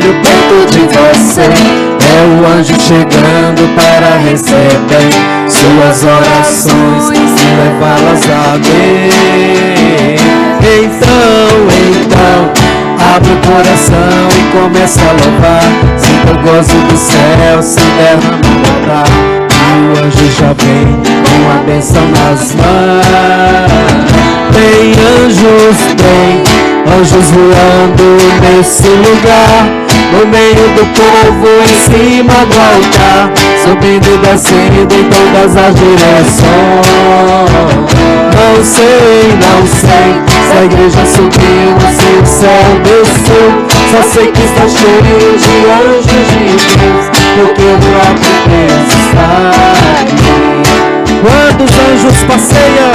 filho perto de você. É o anjo chegando para receber suas orações e levá-las a Deus. Então, abre o coração e começa a louvar. Sinta o gozo do céu se derrama no altar. E o anjo já vem com a bênção nas mãos. Tem anjos voando nesse lugar, no meio do povo, em cima do altar, subindo e descendo em todas as direções. Não sei se a igreja subiu, se o céu desceu. Só sei que está cheio de anjos de Deus, porque o próprio Deus está aqui. Quando os anjos passeiam,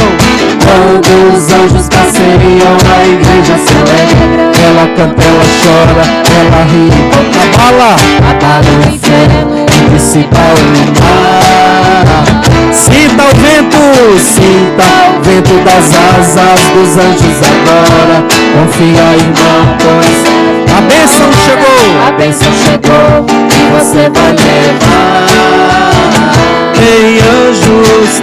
a igreja celebra. Ela canta, ela chora, ela ri e bota bala. Abala o inferno e dissipa o mar. Sinta o vento das asas dos anjos agora. Confia, irmão, pois a bênção chegou e você vai levar. Tem anjos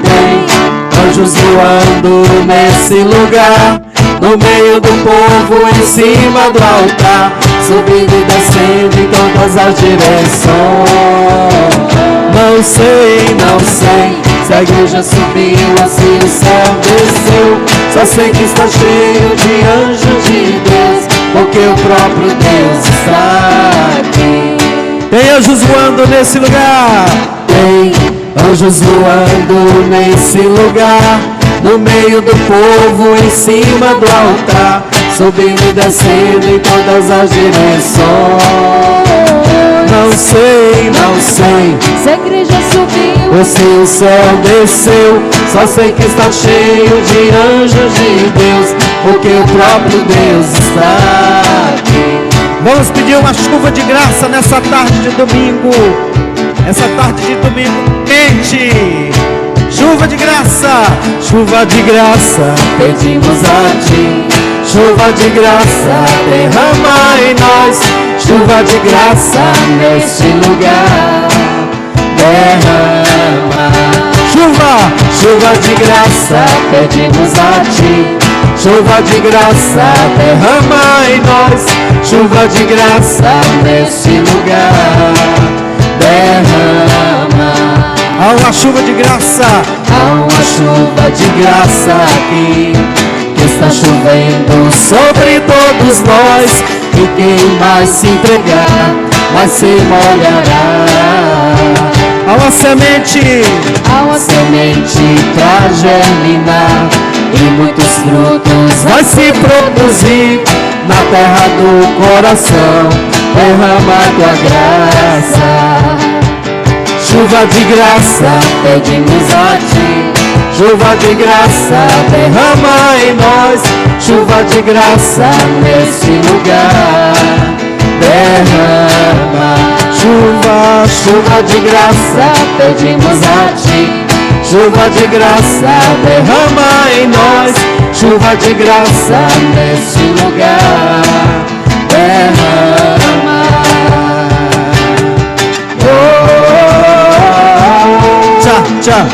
voando nesse lugar, no meio do povo, em cima do altar, subindo e descendo em todas as direções. Não sei se a igreja subiu ou se o céu desceu. Só sei que está cheio de anjos de Deus, porque o próprio Deus está aqui. Tem anjos voando nesse lugar. Tem anjos voando nesse lugar, no meio do povo, em cima do altar, subindo e descendo em todas as direções. Não sei se a igreja subiu ou se o céu desceu. Só sei que está cheio de anjos de Deus, porque o próprio Deus está aqui. Vamos pedir uma chuva de graça nessa tarde de domingo. Essa tarde de domingo quente. Chuva de graça, pedimos a ti. Chuva de graça, derrama em nós. Chuva de graça neste lugar. Derrama. Chuva de graça, pedimos a ti. Chuva de graça, derrama em nós. Chuva de graça neste lugar. Derrama. Há uma chuva de graça aqui, que está chovendo sobre todos nós. E quem mais se entregar, mais se molhará. Há uma semente pra germinar, e muitos frutos vai se produzir na terra do coração. Derrama a tua graça. Chuva de graça, pedimos a ti. Chuva de graça, derrama em nós. Chuva de graça neste lugar. Derrama. Chuva de graça, pedimos a ti. Chuva de graça, derrama em nós. Chuva de graça neste lugar. Derrama. Tchau.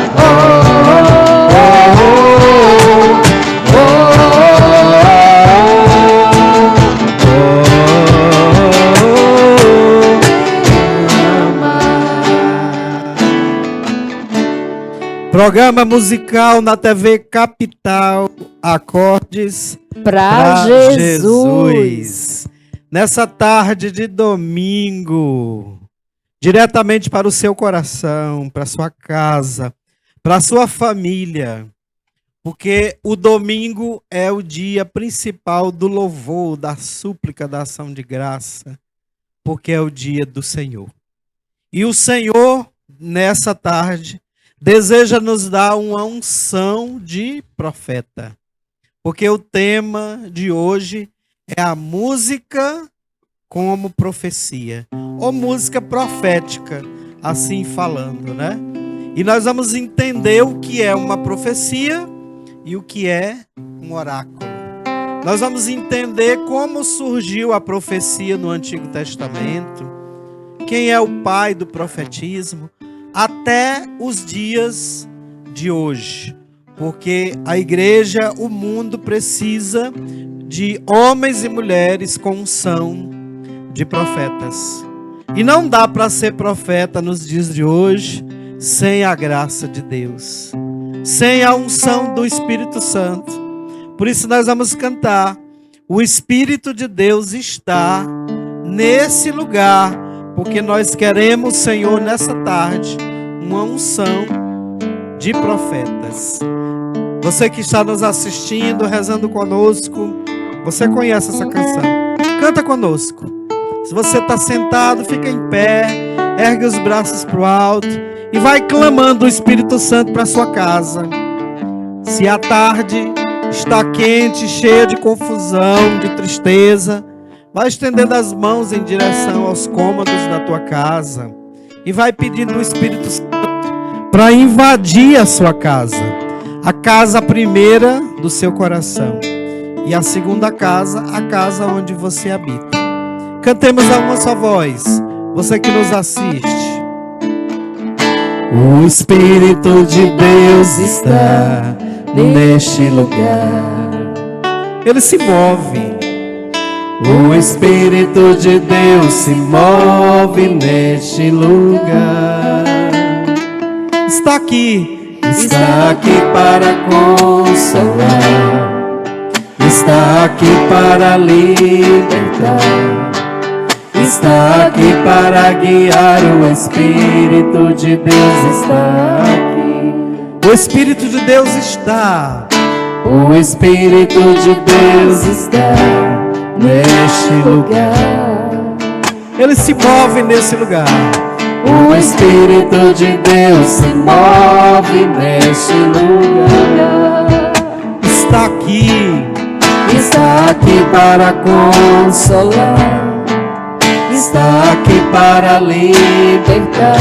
Programa musical na TV Capital, Acordes pra Jesus. Nessa tarde de domingo, diretamente para o seu coração, para a sua casa, para a sua família, porque o domingo é o dia principal do louvor, da súplica, da ação de graça, porque é o dia do Senhor. E o Senhor, nessa tarde, deseja nos dar uma unção de profeta, porque o tema de hoje é a música como profecia, ou música profética, assim falando, né? E nós vamos entender o que é uma profecia e o que é um oráculo. Nós vamos entender como surgiu a profecia no Antigo Testamento, quem é o pai do profetismo, até os dias de hoje. Porque a igreja, o mundo precisa de homens e mulheres com unção de profetas. E não dá para ser profeta nos dias de hoje sem a graça de Deus, sem a unção do Espírito Santo. Por isso nós vamos cantar: o Espírito de Deus está nesse lugar, porque nós queremos, Senhor, nessa tarde, uma unção de profetas. Você que está nos assistindo, rezando conosco, você conhece essa canção, canta conosco. Se você está sentado, fica em pé, ergue os braços para o alto e vai clamando o Espírito Santo para a sua casa. Se a tarde está quente, cheia de confusão, de tristeza, vai estendendo as mãos em direção aos cômodos da tua casa e vai pedindo o Espírito Santo para invadir a sua casa. A casa primeira do seu coração e a segunda casa, a casa onde você habita. Cantemos a uma só voz, você que nos assiste. O Espírito de Deus está neste lugar. Ele se move. O Espírito de Deus se move neste lugar. Está aqui. Está aqui para consolar. Está aqui para libertar. Está aqui para guiar. O Espírito de Deus está aqui. O Espírito de Deus está. O Espírito de Deus está neste lugar. Ele se move nesse lugar. O Espírito de Deus se move neste lugar. Está aqui. Está aqui para consolar. Está aqui para libertar.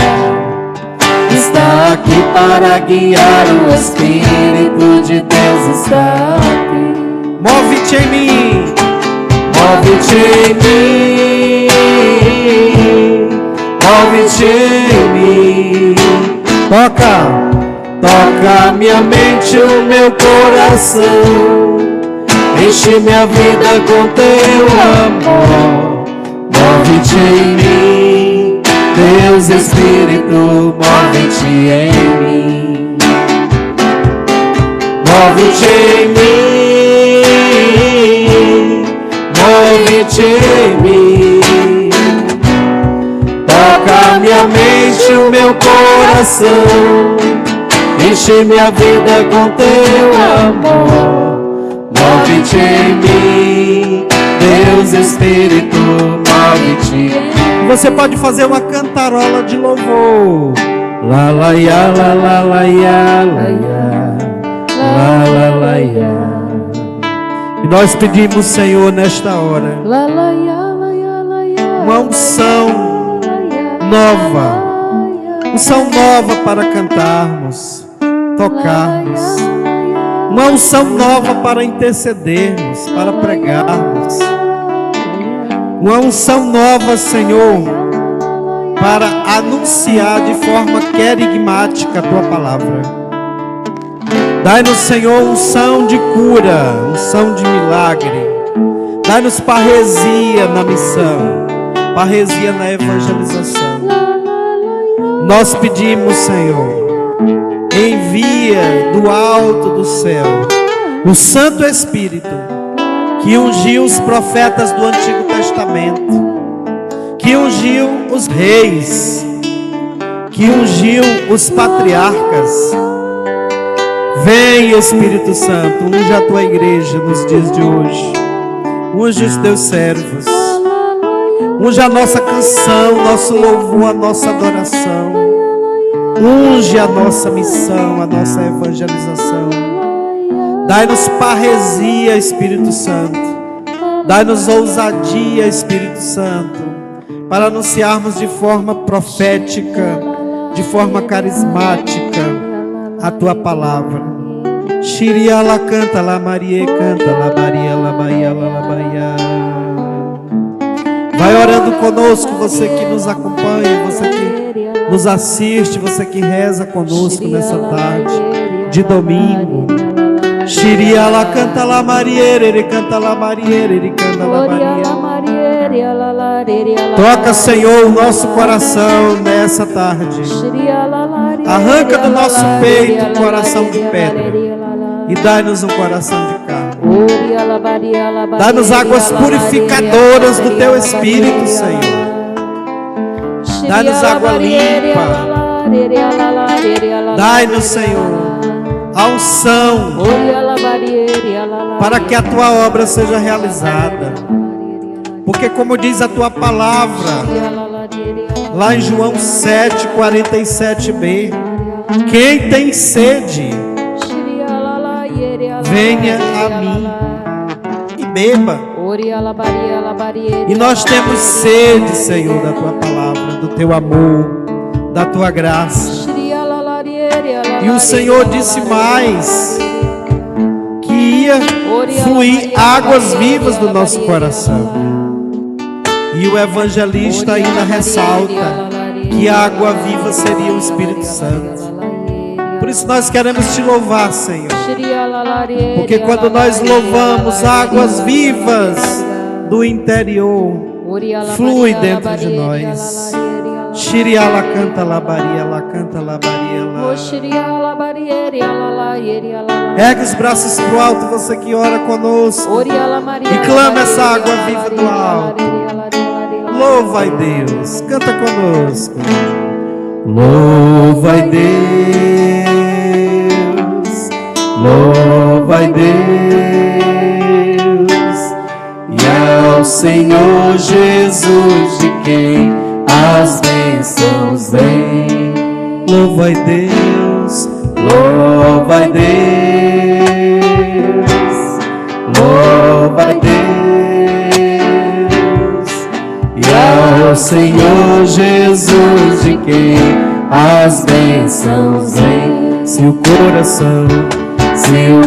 Está aqui para guiar. O Espírito de Deus está aqui. Move-te em mim. Move-te em mim. Move-te em mim. Toca minha mente, o meu coração. Enche minha vida com teu amor. Move-te em mim, Deus Espírito, move-te em mim. Move-te em mim, move-te em mim. Toca minha mente, o meu coração. Enche minha vida com teu amor. Move-te em mim, Deus Espírito, move-te em mim. Você pode fazer uma cantarola de louvor. La la ya, la la la ya, la ya, la la la ya. E nós pedimos, Senhor, nesta hora, uma unção nova. Unção nova para cantarmos, tocarmos. Uma unção nova para intercedermos, para pregarmos. Uma unção nova, Senhor, para anunciar de forma querigmática a Tua palavra. Dai-nos, Senhor, unção de cura, unção de milagre. Dai-nos parresia na missão, parresia na evangelização. Nós pedimos, Senhor, envia do alto do céu o Santo Espírito que ungiu os profetas do Antigo Testamento, que ungiu os reis, que ungiu os patriarcas. Vem, Espírito Santo, unge a tua igreja nos dias de hoje. Unge os teus servos. Unge a nossa canção, nosso louvor, a nossa adoração. Unge a nossa missão, a nossa evangelização. Dai-nos parresia, Espírito Santo. Dai-nos ousadia, Espírito Santo, para anunciarmos de forma profética, de forma carismática, a Tua palavra. Xiria la canta la Maria, canta la Maria, la Bahia, la Bahia. Vai orando conosco, você que nos acompanha, você que nos assiste, você que reza conosco nessa tarde de domingo. Xiria la canta la Maria, ele canta la Maria, ele canta la Maria. Toca, Senhor, o nosso coração nessa tarde. Arranca do nosso peito o coração de pedra e dai-nos um coração de carne. Dá-nos águas purificadoras do Teu Espírito, Senhor. Dai-nos água limpa. Dai-nos, Senhor, a unção para que a Tua obra seja realizada. Porque como diz a Tua palavra, lá em João 7:47b, quem tem sede, venha a mim e beba. E nós temos sede, Senhor, da Tua palavra, do Teu amor, da Tua graça. E o Senhor disse mais, que ia fluir águas vivas do nosso coração. E o evangelista ainda ressalta que a água viva seria o Espírito Santo. Por isso nós queremos Te louvar, Senhor. Porque quando nós louvamos, águas vivas do interior flui dentro de nós. Xiria la canta la Baria, la canta la Baria, la. Ergue os braços pro alto, você que ora conosco, e clama essa água viva do alto. Louva-ai Deus, canta conosco. Louva-ai Deus, louva-ai Deus, e ao Senhor Jesus, de quem as bênçãos vêm. Louva-ai Deus, louva-ai Deus, louva-ai Deus, e ao Senhor Jesus, de quem as bênçãos vêm. se o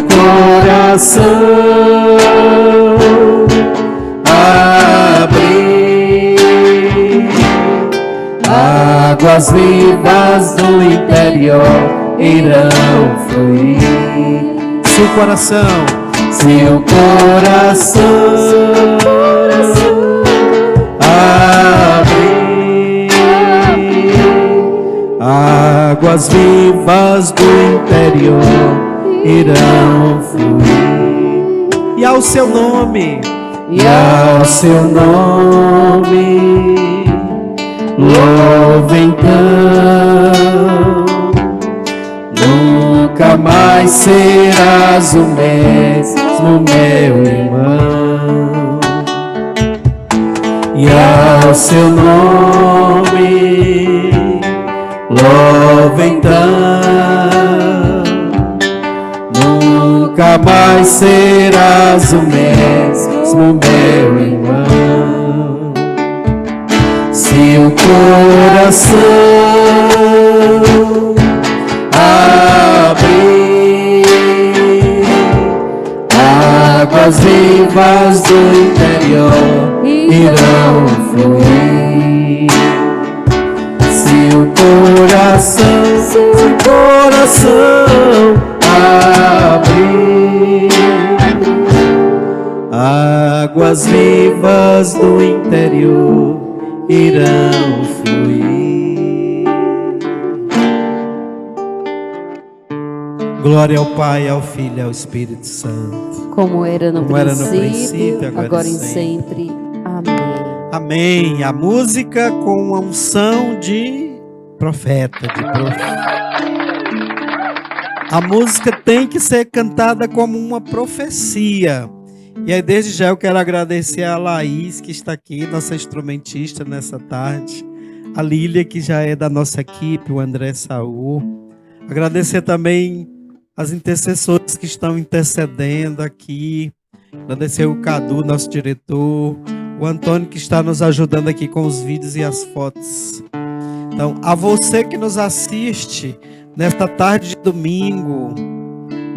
coração abrir, águas vivas do interior irão fluir. se o coração abrir, águas vivas do interior irão fluir. e ao seu nome, louve então. Nunca mais serás o mesmo, meu irmão. E ao seu nome, louve então. Nunca mais serás o mesmo, meu irmão. Se o coração abrir, águas vivas do interior irão fluir. Se o coração abrir, águas vivas do interior irão fluir. glória ao Pai, ao Filho e ao Espírito Santo, como era no princípio, agora e sempre. Amém. Amém. A música com a unção de profeta, de profeta. A música tem que ser cantada como uma profecia. E aí, desde já, eu quero agradecer a Laís, que está aqui, nossa instrumentista nessa tarde. A Lília, que já é da nossa equipe, o André Saul. Agradecer também as intercessoras que estão intercedendo aqui. Agradecer o Cadu, nosso diretor. O Antônio, que está nos ajudando aqui com os vídeos e as fotos. Então, a você que nos assiste nesta tarde de domingo,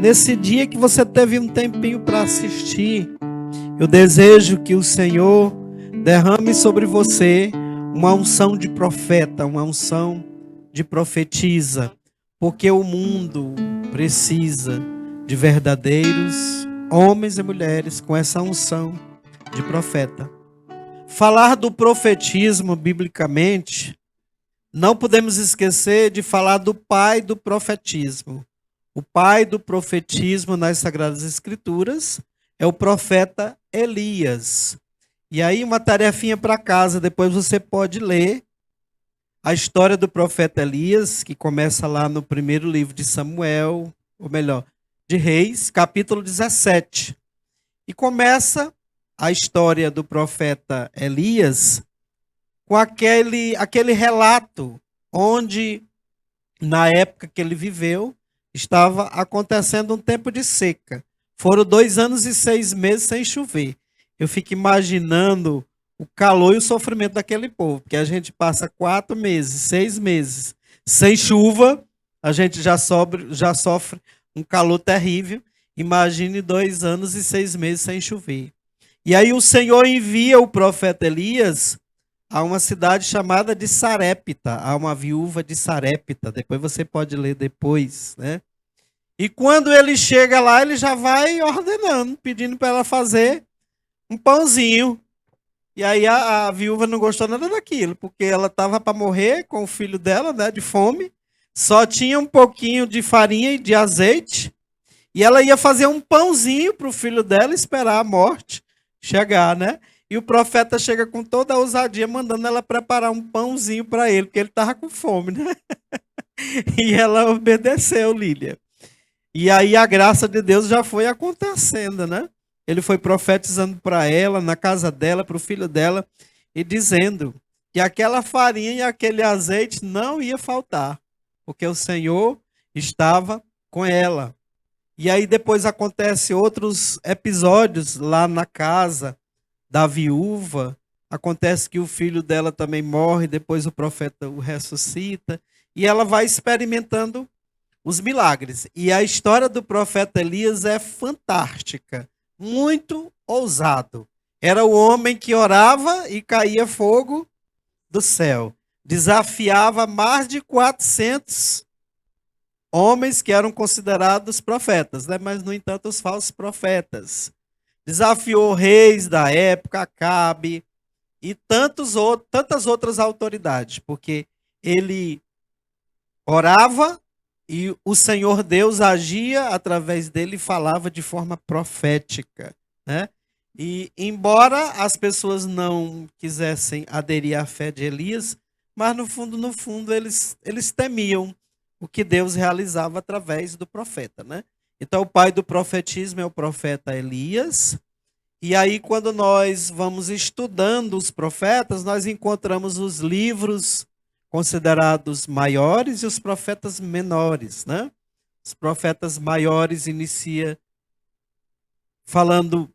nesse dia que você teve um tempinho para assistir, eu desejo que o Senhor derrame sobre você uma unção de profeta, uma unção de profetisa, porque o mundo precisa de verdadeiros homens e mulheres com essa unção de profeta. Falar do profetismo biblicamente, não podemos esquecer de falar do pai do profetismo. O pai do profetismo nas Sagradas Escrituras é o profeta Elias. E aí uma tarefinha para casa, depois você pode ler a história do profeta Elias, que começa lá no primeiro livro de Samuel, ou melhor, de Reis, capítulo 17. E começa a história do profeta Elias com aquele relato onde, na época que ele viveu, estava acontecendo um tempo de seca. Foram 2 anos e 6 meses sem chover. Eu fico imaginando o calor e o sofrimento daquele povo, porque a gente passa 4 meses, 6 meses sem chuva, a gente já sofre um calor terrível. Imagine 2 anos e 6 meses sem chover. E aí o Senhor envia o profeta Elias a uma cidade chamada de Sarepta, a uma viúva de Sarepta. Depois você pode ler depois, né? E quando ele chega lá, ele já vai ordenando, pedindo para ela fazer um pãozinho. E aí a viúva não gostou nada daquilo, porque ela estava para morrer com o filho dela, né, de fome. Só tinha um pouquinho de farinha e de azeite. E ela ia fazer um pãozinho para o filho dela esperar a morte chegar, né? E o profeta chega com toda a ousadia, mandando ela preparar um pãozinho para ele, porque ele estava com fome, né? E ela obedeceu, Lília. E aí a graça de Deus já foi acontecendo, né? Ele foi profetizando para ela, na casa dela, para o filho dela, e dizendo que aquela farinha e aquele azeite não ia faltar, porque o Senhor estava com ela. E aí depois acontece outros episódios lá na casa da viúva. Acontece que o filho dela também morre, depois o profeta o ressuscita, e ela vai experimentando os milagres. E a história do profeta Elias é fantástica, muito ousado. Era o homem que orava e caía fogo do céu. Desafiava mais de 400 homens que eram considerados profetas, né? Mas, no entanto, os falsos profetas. Desafiou reis da época, Acabe, e tantas outras autoridades, porque ele orava e o Senhor Deus agia através dele e falava de forma profética, né? E embora as pessoas não quisessem aderir à fé de Elias, mas no fundo, eles temiam o que Deus realizava através do profeta, né? Então, o pai do profetismo é o profeta Elias. E aí, quando nós vamos estudando os profetas, nós encontramos os livros considerados maiores e os profetas menores, né? Os profetas maiores inicia falando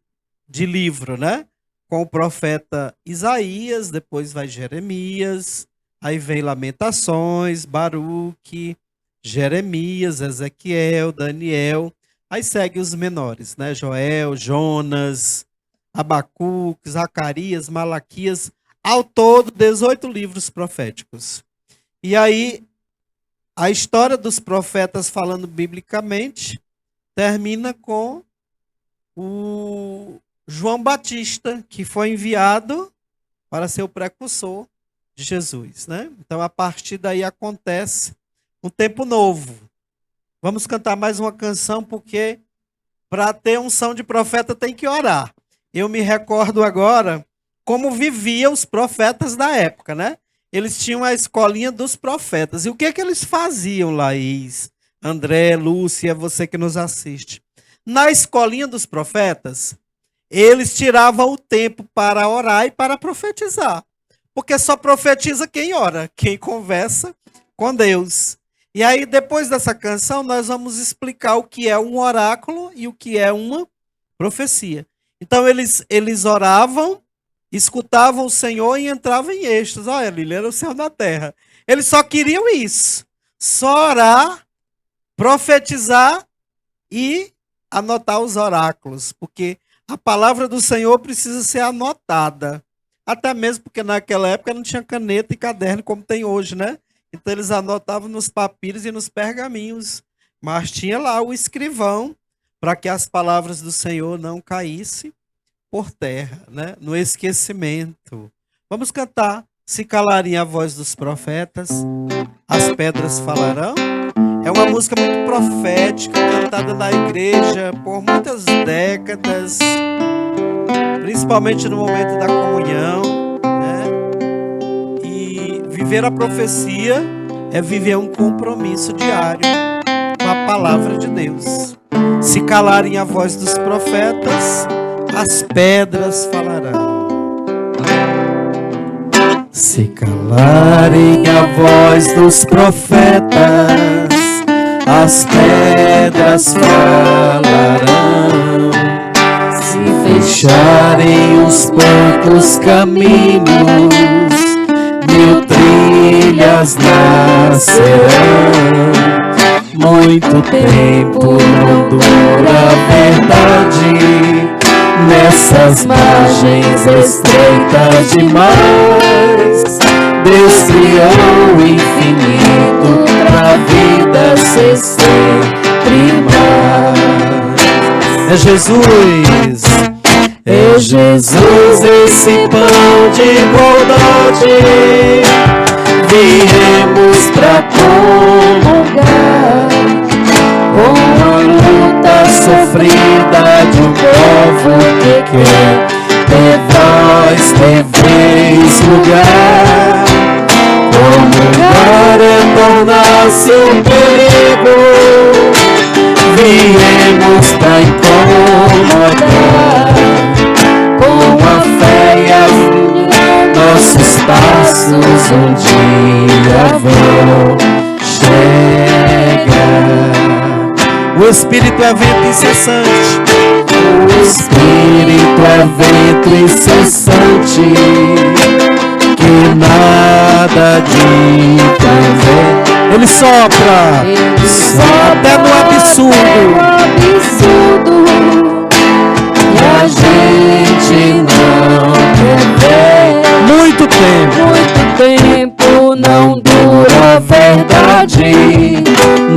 de livro, né? Com o profeta Isaías, depois vai Jeremias, aí vem Lamentações, Baruque, Jeremias, Ezequiel, Daniel, aí segue os menores, né? Joel, Jonas, Abacuque, Zacarias, Malaquias, ao todo 18 livros proféticos. E aí a história dos profetas falando biblicamente termina com o João Batista, que foi enviado para ser o precursor de Jesus, né? Então a partir daí acontece um tempo novo. Vamos cantar mais uma canção, porque para ter unção de profeta tem que orar. Eu me recordo agora como viviam os profetas da época, né? Eles tinham a escolinha dos profetas. E o que eles faziam, Laís, André, Lúcia, você que nos assiste? Na escolinha dos profetas, eles tiravam o tempo para orar e para profetizar. Porque só profetiza quem ora, quem conversa com Deus. E aí, depois dessa canção, nós vamos explicar o que é um oráculo e o que é uma profecia. Então, eles oravam, escutavam o Senhor e entravam em êxtase. Olha, Lília, era o céu na terra. Eles só queriam isso. Só orar, profetizar e anotar os oráculos, porque a palavra do Senhor precisa ser anotada. Até mesmo porque naquela época não tinha caneta e caderno como tem hoje, né? Então eles anotavam nos papiros e nos pergaminhos. Mas tinha lá o escrivão para que as palavras do Senhor não caíssem por terra, né? No esquecimento. Vamos cantar. Se calarem a voz dos profetas, as pedras falarão. É uma música muito profética, cantada na igreja por muitas décadas, principalmente no momento da comunhão, né? E viver a profecia é viver um compromisso diário com a palavra de Deus. Se calarem a voz dos profetas, as pedras falarão. Se calarem a voz dos profetas, as pedras falarão. Se fecharem os poucos caminhos, 1000 trilhas nascerão. Muito tempo não dura a verdade nessas margens estreitas demais. Deus criou o infinito pra vida ser sempre mais. É Jesus, é Jesus esse pão de bondade. Viemos pra comungar com a luta sofrida de um povo que quer ter voz, ter vez, lugar. Comungar é tornar-se um perigo. Viemos pra incomodar com a fé e a nossos passos um dia vão chegar. o Espírito é vento incessante. O Espírito é vento incessante, que nada de prazer. Ele sopra, até no absurdo, e a gente não quer ver. Muito tempo não dura a verdade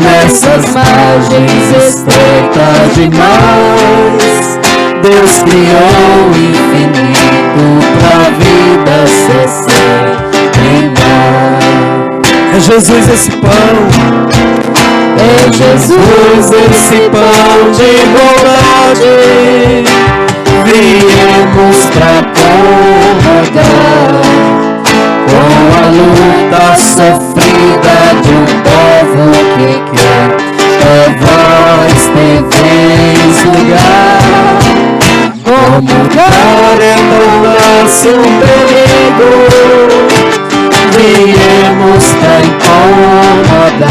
nessas margens estreitas demais. Deus criou o infinito pra vida ser sempre mais. É Jesus esse pão, é Jesus esse pão de bondade. Viemos pra comungar com a luta sofrida de um povo que quer ter voz, ter vez, lugar. Comungar é tornar-se um perigo. Viemos pra incomodar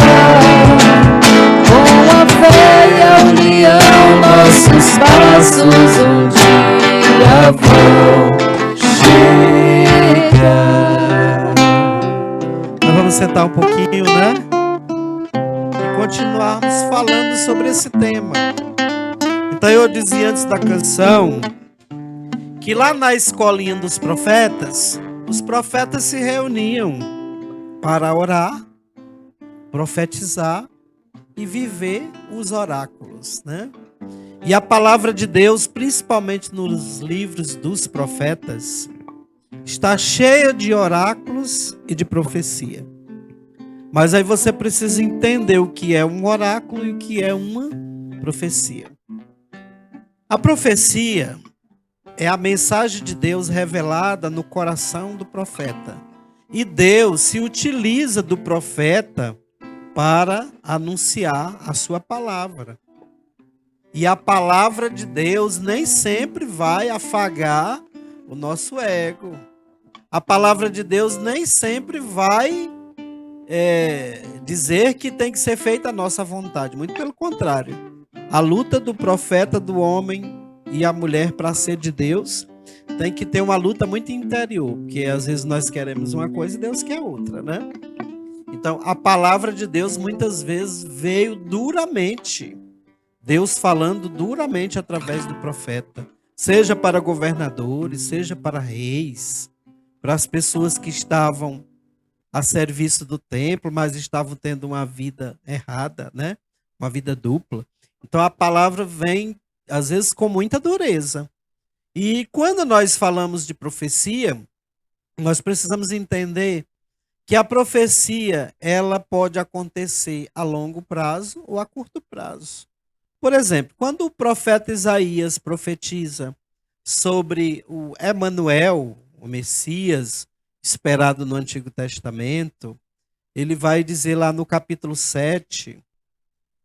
com a fé e a união. Nossos passos um dia vão chegar. Nós vamos sentar um pouquinho, né? E continuarmos falando sobre esse tema. Então eu dizia antes da canção que lá na escolinha dos profetas, os profetas se reuniam para orar, profetizar e viver os oráculos, né? E a palavra de Deus, principalmente nos livros dos profetas, está cheia de oráculos e de profecia. Mas aí você precisa entender o que é um oráculo e o que é uma profecia. A profecia é a mensagem de Deus revelada no coração do profeta. E Deus se utiliza do profeta para anunciar a sua palavra. E a palavra de Deus nem sempre vai afagar o nosso ego. A palavra de Deus nem sempre vai dizer que tem que ser feita a nossa vontade. Muito pelo contrário. A luta do profeta, do homem e a mulher para ser de Deus tem que ter uma luta muito interior. Porque às vezes nós queremos uma coisa e Deus quer outra, né? Então a palavra de Deus muitas vezes veio duramente. Deus falando duramente através do profeta, seja para governadores, seja para reis, para as pessoas que estavam a serviço do templo, mas estavam tendo uma vida errada, né? Uma vida dupla. Então a palavra vem, às vezes, com muita dureza. E quando nós falamos de profecia, nós precisamos entender que a profecia, ela pode acontecer a longo prazo ou a curto prazo. Por exemplo, quando o profeta Isaías profetiza sobre o Emanuel, o Messias, esperado no Antigo Testamento, ele vai dizer lá no capítulo 7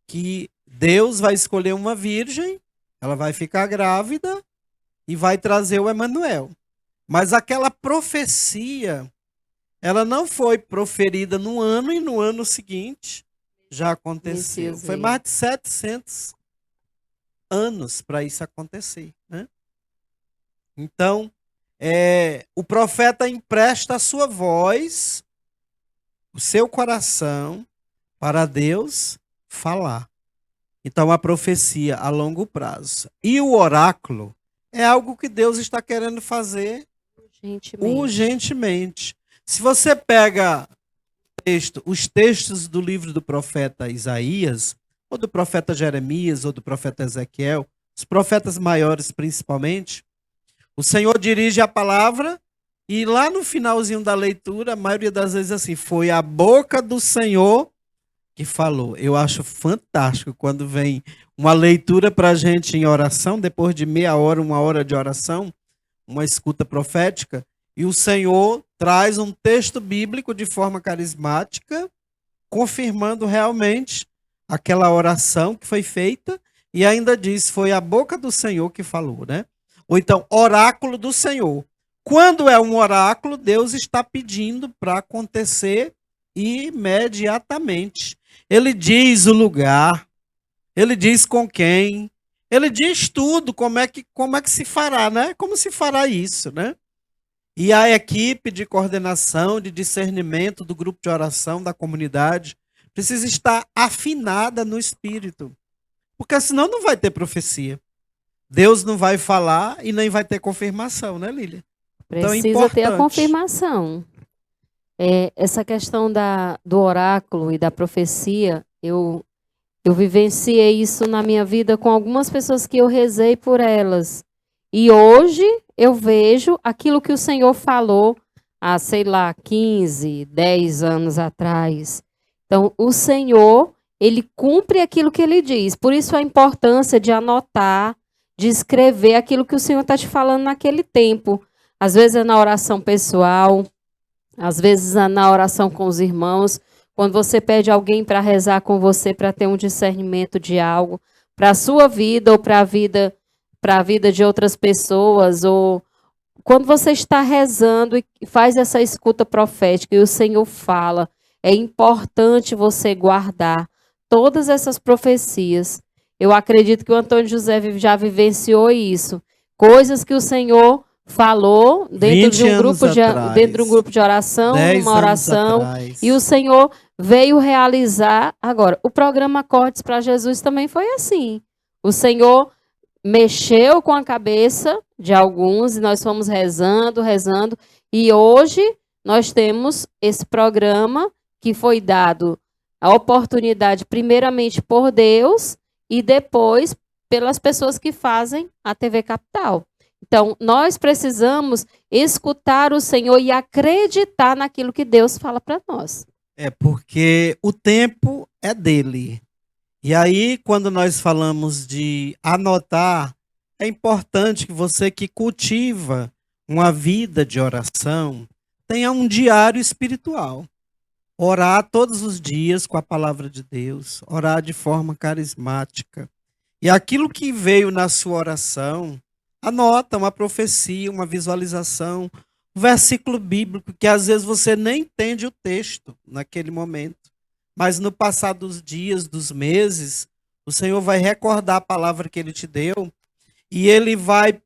que Deus vai escolher uma virgem, ela vai ficar grávida e vai trazer o Emanuel. Mas aquela profecia, ela não foi proferida no ano e no ano seguinte já aconteceu. Foi mais de 700 anos para isso acontecer, né? Então, o profeta empresta a sua voz, o seu coração, para Deus falar. Então, a profecia a longo prazo. E o oráculo é algo que Deus está querendo fazer urgentemente. Se você pega os textos do livro do profeta Isaías, ou do profeta Jeremias, ou do profeta Ezequiel, os profetas maiores principalmente, o Senhor dirige a palavra e lá no finalzinho da leitura, a maioria das vezes assim, foi a boca do Senhor que falou. Eu acho fantástico quando vem uma leitura para a gente em oração, depois de meia hora, 1 hora de oração, uma escuta profética, e o Senhor traz um texto bíblico de forma carismática, confirmando realmente aquela oração que foi feita, e ainda diz, foi a boca do Senhor que falou, né? Ou então, oráculo do Senhor. Quando é um oráculo, Deus está pedindo para acontecer imediatamente. Ele diz o lugar, ele diz com quem, ele diz tudo, como é que se fará, né? Como se fará isso, né? E a equipe de coordenação, de discernimento do grupo de oração da comunidade precisa estar afinada no espírito, porque senão não vai ter profecia. Deus não vai falar e nem vai ter confirmação, né, Lília? Precisa ter a confirmação. Essa questão do oráculo e da profecia, eu vivenciei isso na minha vida com algumas pessoas que eu rezei por elas. E hoje eu vejo aquilo que o Senhor falou há, sei lá, 15, 10 anos atrás. Então, o Senhor, ele cumpre aquilo que ele diz. Por isso a importância de anotar, de escrever aquilo que o Senhor está te falando naquele tempo. Às vezes é na oração pessoal, às vezes é na oração com os irmãos, quando você pede alguém para rezar com você, para ter um discernimento de algo, para a sua vida ou para a vida de outras pessoas, ou quando você está rezando e faz essa escuta profética e o Senhor fala, é importante você guardar todas essas profecias. Eu acredito que o Antônio José já vivenciou isso. Coisas que o Senhor falou dentro de um grupo de oração, numa oração, e o Senhor veio realizar. Agora, o programa Acordes para Jesus também foi assim. O Senhor mexeu com a cabeça de alguns e nós fomos rezando, e hoje nós temos esse programa que foi dado a oportunidade primeiramente por Deus e depois pelas pessoas que fazem a TV Capital. Então, nós precisamos escutar o Senhor e acreditar naquilo que Deus fala para nós. Porque o tempo é dele. E aí, quando nós falamos de anotar, é importante que você que cultiva uma vida de oração tenha um diário espiritual. Orar todos os dias com a palavra de Deus, orar de forma carismática. E aquilo que veio na sua oração, anota uma profecia, uma visualização, um versículo bíblico que às vezes você nem entende o texto naquele momento. Mas no passar dos dias, dos meses, o Senhor vai recordar a palavra que Ele te deu e Ele vai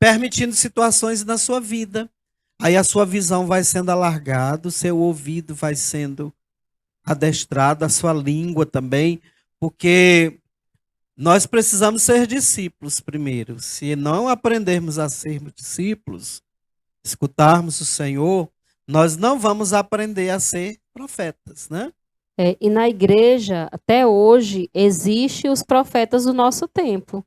permitindo situações na sua vida. Aí a sua visão vai sendo alargada, o seu ouvido vai sendo adestrado, a sua língua também, Porque nós precisamos ser discípulos primeiro. Se não aprendermos a sermos discípulos, escutarmos o Senhor, nós não vamos aprender a ser profetas, né? E na igreja, até hoje, existem os profetas do nosso tempo.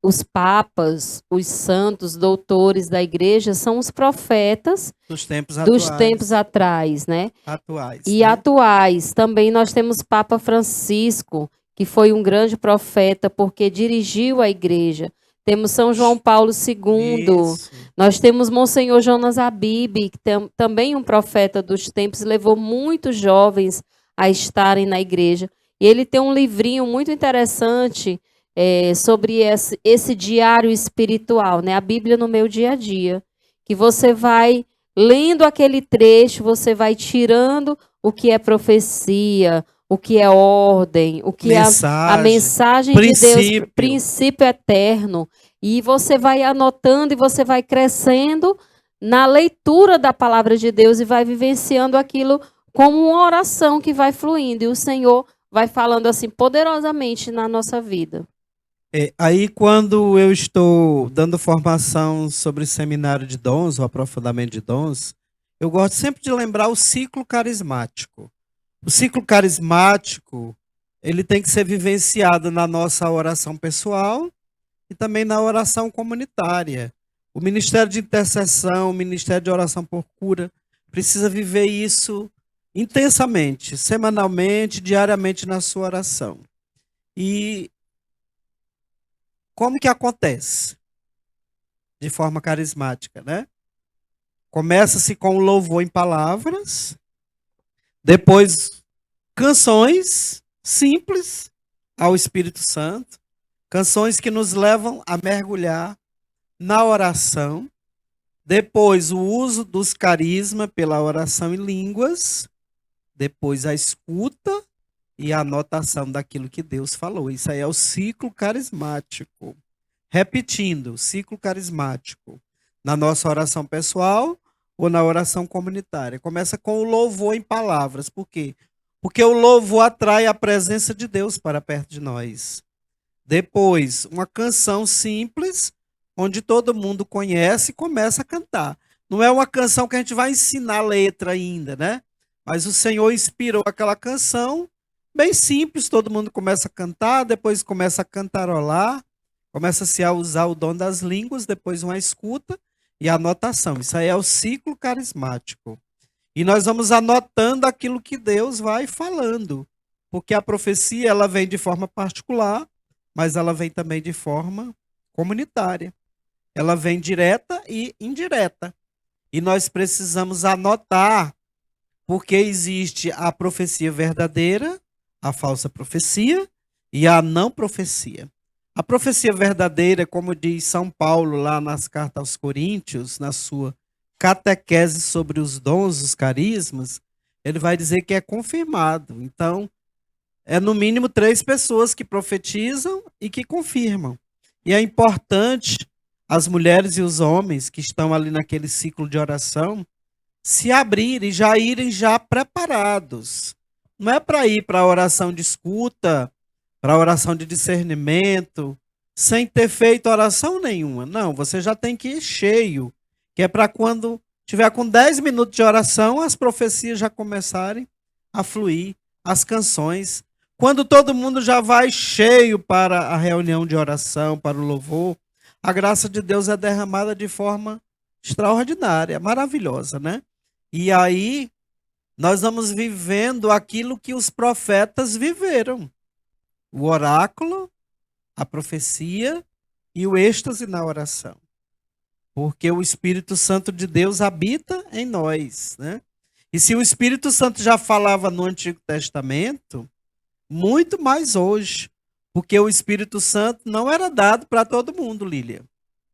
Os papas, os santos, doutores da igreja são os profetas dos tempos atrás, né? Atuais. E atuais. Também nós temos Papa Francisco, que foi um grande profeta porque dirigiu a igreja. Temos São João Paulo II. Isso. Nós temos Monsenhor Jonas Abib, que também um profeta dos tempos, levou muitos jovens a estarem na igreja. E ele tem um livrinho muito interessante sobre esse diário espiritual, né? A Bíblia no meu dia a dia. Que você vai lendo aquele trecho, você vai tirando o que é profecia, o que é ordem, o que é a mensagem de Deus, princípio eterno. E você vai anotando e você vai crescendo na leitura da palavra de Deus e vai vivenciando aquilo como uma oração que vai fluindo. E o Senhor vai falando assim poderosamente na nossa vida. Aí, quando eu estou dando formação sobre seminário de dons, o aprofundamento de dons, eu gosto sempre de lembrar o ciclo carismático. O ciclo carismático, ele tem que ser vivenciado na nossa oração pessoal e também na oração comunitária. O ministério de intercessão, o ministério de oração por cura, precisa viver isso intensamente, semanalmente, diariamente na sua oração. E como que acontece? De forma carismática, né? Começa-se com o louvor em palavras, depois canções simples ao Espírito Santo, canções que nos levam a mergulhar na oração, depois o uso dos carismas pela oração em línguas, depois a escuta e a anotação daquilo que Deus falou. Isso aí é o ciclo carismático. Repetindo, ciclo carismático. Na nossa oração pessoal ou na oração comunitária. Começa com o louvor em palavras. Por quê? Porque o louvor atrai a presença de Deus para perto de nós. Depois, uma canção simples, onde todo mundo conhece e começa a cantar. Não é uma canção que a gente vai ensinar a letra ainda, né? Mas o Senhor inspirou aquela canção, bem simples, todo mundo começa a cantar, depois começa a cantarolar, começa-se a usar o dom das línguas, depois uma escuta e a anotação. Isso aí é o ciclo carismático. E nós vamos anotando aquilo que Deus vai falando, porque a profecia ela vem de forma particular, mas ela vem também de forma comunitária. Ela vem direta e indireta. E nós precisamos anotar, porque existe a profecia verdadeira, a falsa profecia e a não profecia. A profecia verdadeira, como diz São Paulo lá nas cartas aos Coríntios, na sua catequese sobre os dons, os carismas, ele vai dizer que é confirmado. Então, é no mínimo 3 pessoas que profetizam e que confirmam. E é importante as mulheres e os homens que estão ali naquele ciclo de oração se abrirem, já irem já preparados. Não é para ir para a oração de escuta, para a oração de discernimento, sem ter feito oração nenhuma. Não, você já tem que ir cheio, que é para quando tiver com 10 minutos de oração, as profecias já começarem a fluir, as canções. Quando todo mundo já vai cheio para a reunião de oração, para o louvor, a graça de Deus é derramada de forma extraordinária, maravilhosa, né? E aí nós vamos vivendo aquilo que os profetas viveram. O oráculo, a profecia e o êxtase na oração. Porque o Espírito Santo de Deus habita em nós, né? E se o Espírito Santo já falava no Antigo Testamento, muito mais hoje. Porque o Espírito Santo não era dado para todo mundo, Lília.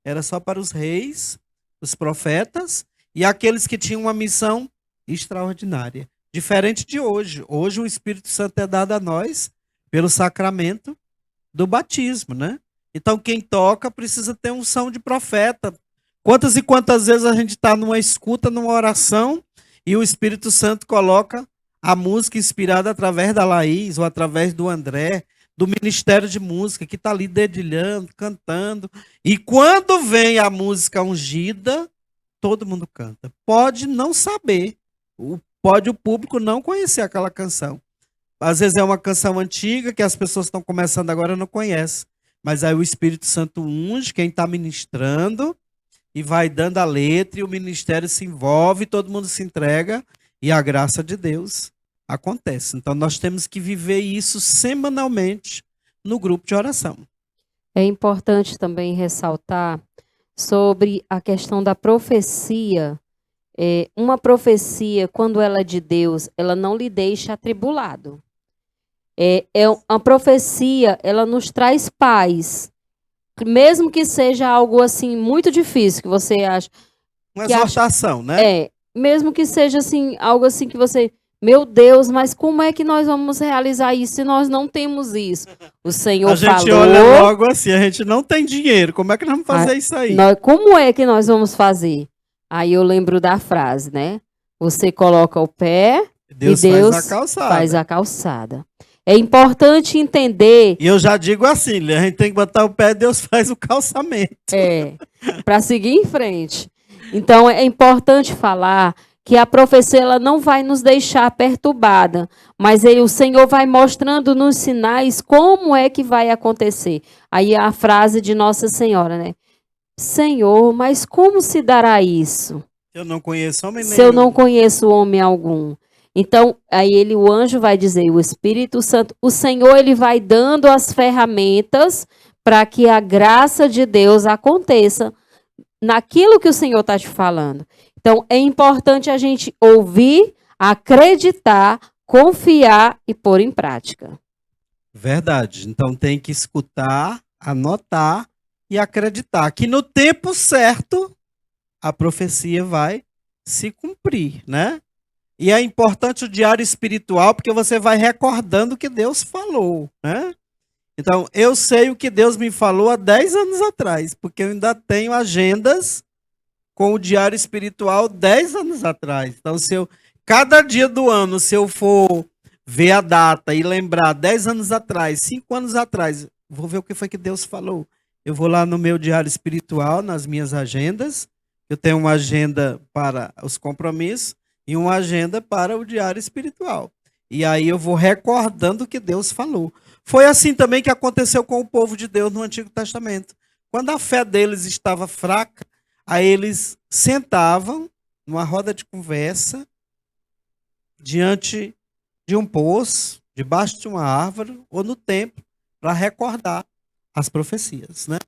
Era só para os reis, os profetas e aqueles que tinham uma missão extraordinária. Diferente de hoje. Hoje o Espírito Santo é dado a nós pelo sacramento do batismo, né? Então quem toca precisa ter unção de profeta. Quantas e quantas vezes a gente está numa escuta, numa oração, e o Espírito Santo coloca a música inspirada através da Laís ou através do André, do Ministério de Música, que está ali dedilhando, cantando. E quando vem a música ungida, todo mundo canta. Pode não saber, pode o público não conhecer aquela canção. Às vezes é uma canção antiga que as pessoas estão começando agora e não conhecem. Mas aí o Espírito Santo unge quem está ministrando e vai dando a letra e o ministério se envolve, todo mundo se entrega e a graça de Deus acontece. Então nós temos que viver isso semanalmente no grupo de oração. É importante também ressaltar sobre a questão da profecia. Uma profecia, quando ela é de Deus, ela não lhe deixa atribulado. A profecia, ela nos traz paz. Mesmo que seja algo assim muito difícil, que você acha... Uma exortação, né? Mesmo que seja assim, algo assim que você... Meu Deus, mas como é que nós vamos realizar isso se nós não temos isso? O Senhor falou... A gente olha logo assim, a gente não tem dinheiro, como é que nós vamos fazer isso aí? Como é que nós vamos fazer? Aí eu lembro da frase, né? Você coloca o pé Deus e Deus faz a calçada. É importante entender... E eu já digo assim, a gente tem que botar o pé e Deus faz o calçamento. Para seguir em frente. Então é importante falar que a profecia ela não vai nos deixar perturbada, mas o Senhor vai mostrando nos sinais como é que vai acontecer. Aí a frase de Nossa Senhora, né? Senhor, mas como se dará isso? Eu não conheço homem nenhum. Se eu não conheço homem algum. Então, aí o anjo vai dizer, o Espírito Santo, o Senhor, ele vai dando as ferramentas para que a graça de Deus aconteça naquilo que o Senhor está te falando. Então, é importante a gente ouvir, acreditar, confiar e pôr em prática. Verdade. Então, tem que escutar, anotar e acreditar que no tempo certo a profecia vai se cumprir, né? E é importante o diário espiritual porque você vai recordando o que Deus falou, né? Então, eu sei o que Deus me falou há 10 anos atrás, porque eu ainda tenho agendas com o diário espiritual 10 anos atrás. Então, cada dia do ano, se eu for ver a data e lembrar 10 anos atrás, 5 anos atrás, vou ver o que foi que Deus falou. Eu vou lá no meu diário espiritual, nas minhas agendas. Eu tenho uma agenda para os compromissos e uma agenda para o diário espiritual. E aí eu vou recordando o que Deus falou. Foi assim também que aconteceu com o povo de Deus no Antigo Testamento. Quando a fé deles estava fraca, aí eles sentavam numa roda de conversa diante de um poço, debaixo de uma árvore ou no templo, para recordar as profecias, né?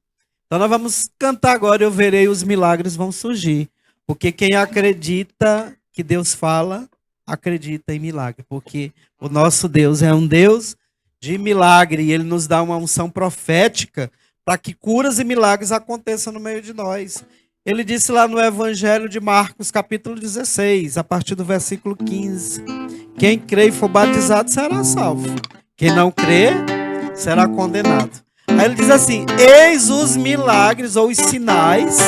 Então nós vamos cantar agora, eu verei os milagres vão surgir. Porque quem acredita que Deus fala, acredita em milagre. Porque o nosso Deus é um Deus de milagre e Ele nos dá uma unção profética para que curas e milagres aconteçam no meio de nós. Ele disse lá no Evangelho de Marcos, capítulo 16, a partir do versículo 15. Quem crê e for batizado será salvo. Quem não crê será condenado. Aí ele diz assim, eis os milagres ou os sinais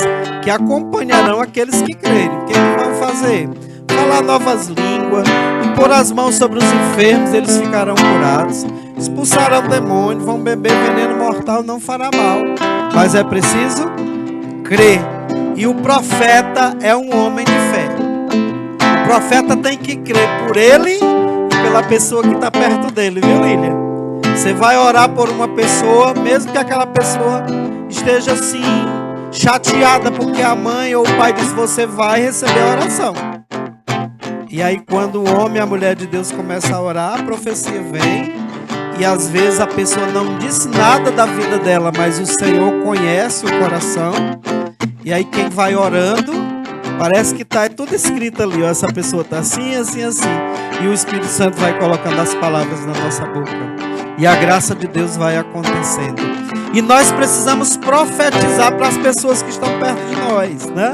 que acompanharão aqueles que crerem. O que vão fazer? Falar novas línguas, impor as mãos sobre os enfermos, eles ficarão curados. Expulsarão demônio, vão beber veneno mortal, não fará mal. Mas é preciso crer. E o profeta é um homem de fé. O profeta tem que crer por ele e pela pessoa que está perto dele, viu, Lília? Você vai orar por uma pessoa, mesmo que aquela pessoa esteja assim, chateada porque a mãe ou o pai diz, você vai receber a oração. E aí quando o homem e a mulher de Deus começam a orar, a profecia vem. E às vezes a pessoa não disse nada da vida dela, mas o Senhor conhece o coração. E aí quem vai orando, parece que está tudo escrito ali, ó, essa pessoa está assim, assim, assim. E o Espírito Santo vai colocando as palavras na nossa boca. E a graça de Deus vai acontecendo. E nós precisamos profetizar para as pessoas que estão perto de nós, né?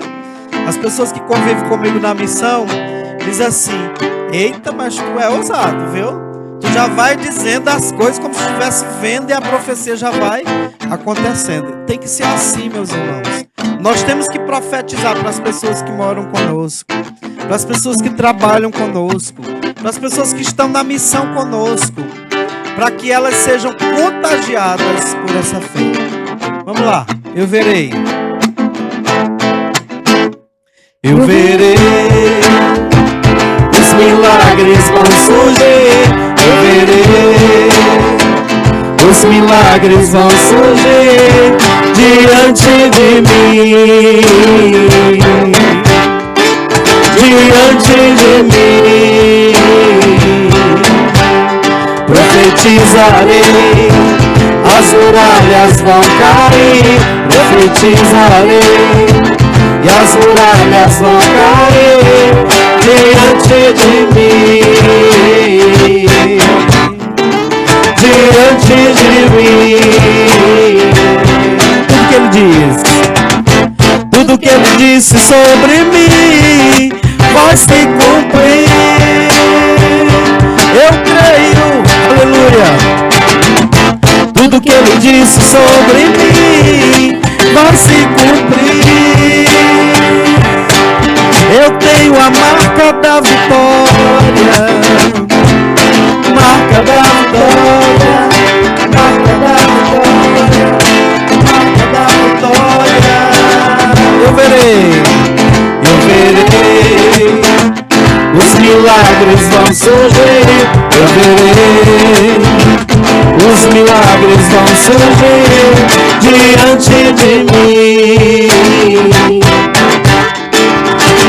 As pessoas que convivem comigo na missão, dizem assim, eita, mas tu é ousado, viu? Tu já vai dizendo as coisas como se estivesse vendo e a profecia já vai acontecendo. Tem que ser assim, meus irmãos. Nós temos que profetizar para as pessoas que moram conosco, para as pessoas que trabalham conosco, para as pessoas que estão na missão conosco, para que elas sejam contagiadas por essa fé. Vamos lá, eu verei. Eu verei, os milagres vão surgir. Eu verei, os milagres vão surgir diante de mim, diante de mim. Profetizarei, as muralhas vão cair. Profetizarei, e as muralhas vão cair diante de mim, diante de mim. Tudo que ele diz, tudo que ele disse sobre mim vai se cumprir. Eu creio, aleluia. Tudo que ele disse sobre mim vai se cumprir. Eu tenho a marca da vitória, marca da vitória, marca da vitória, marca da vitória. Eu verei, os milagres vão surgir. Eu verei, os milagres vão surgir diante de mim,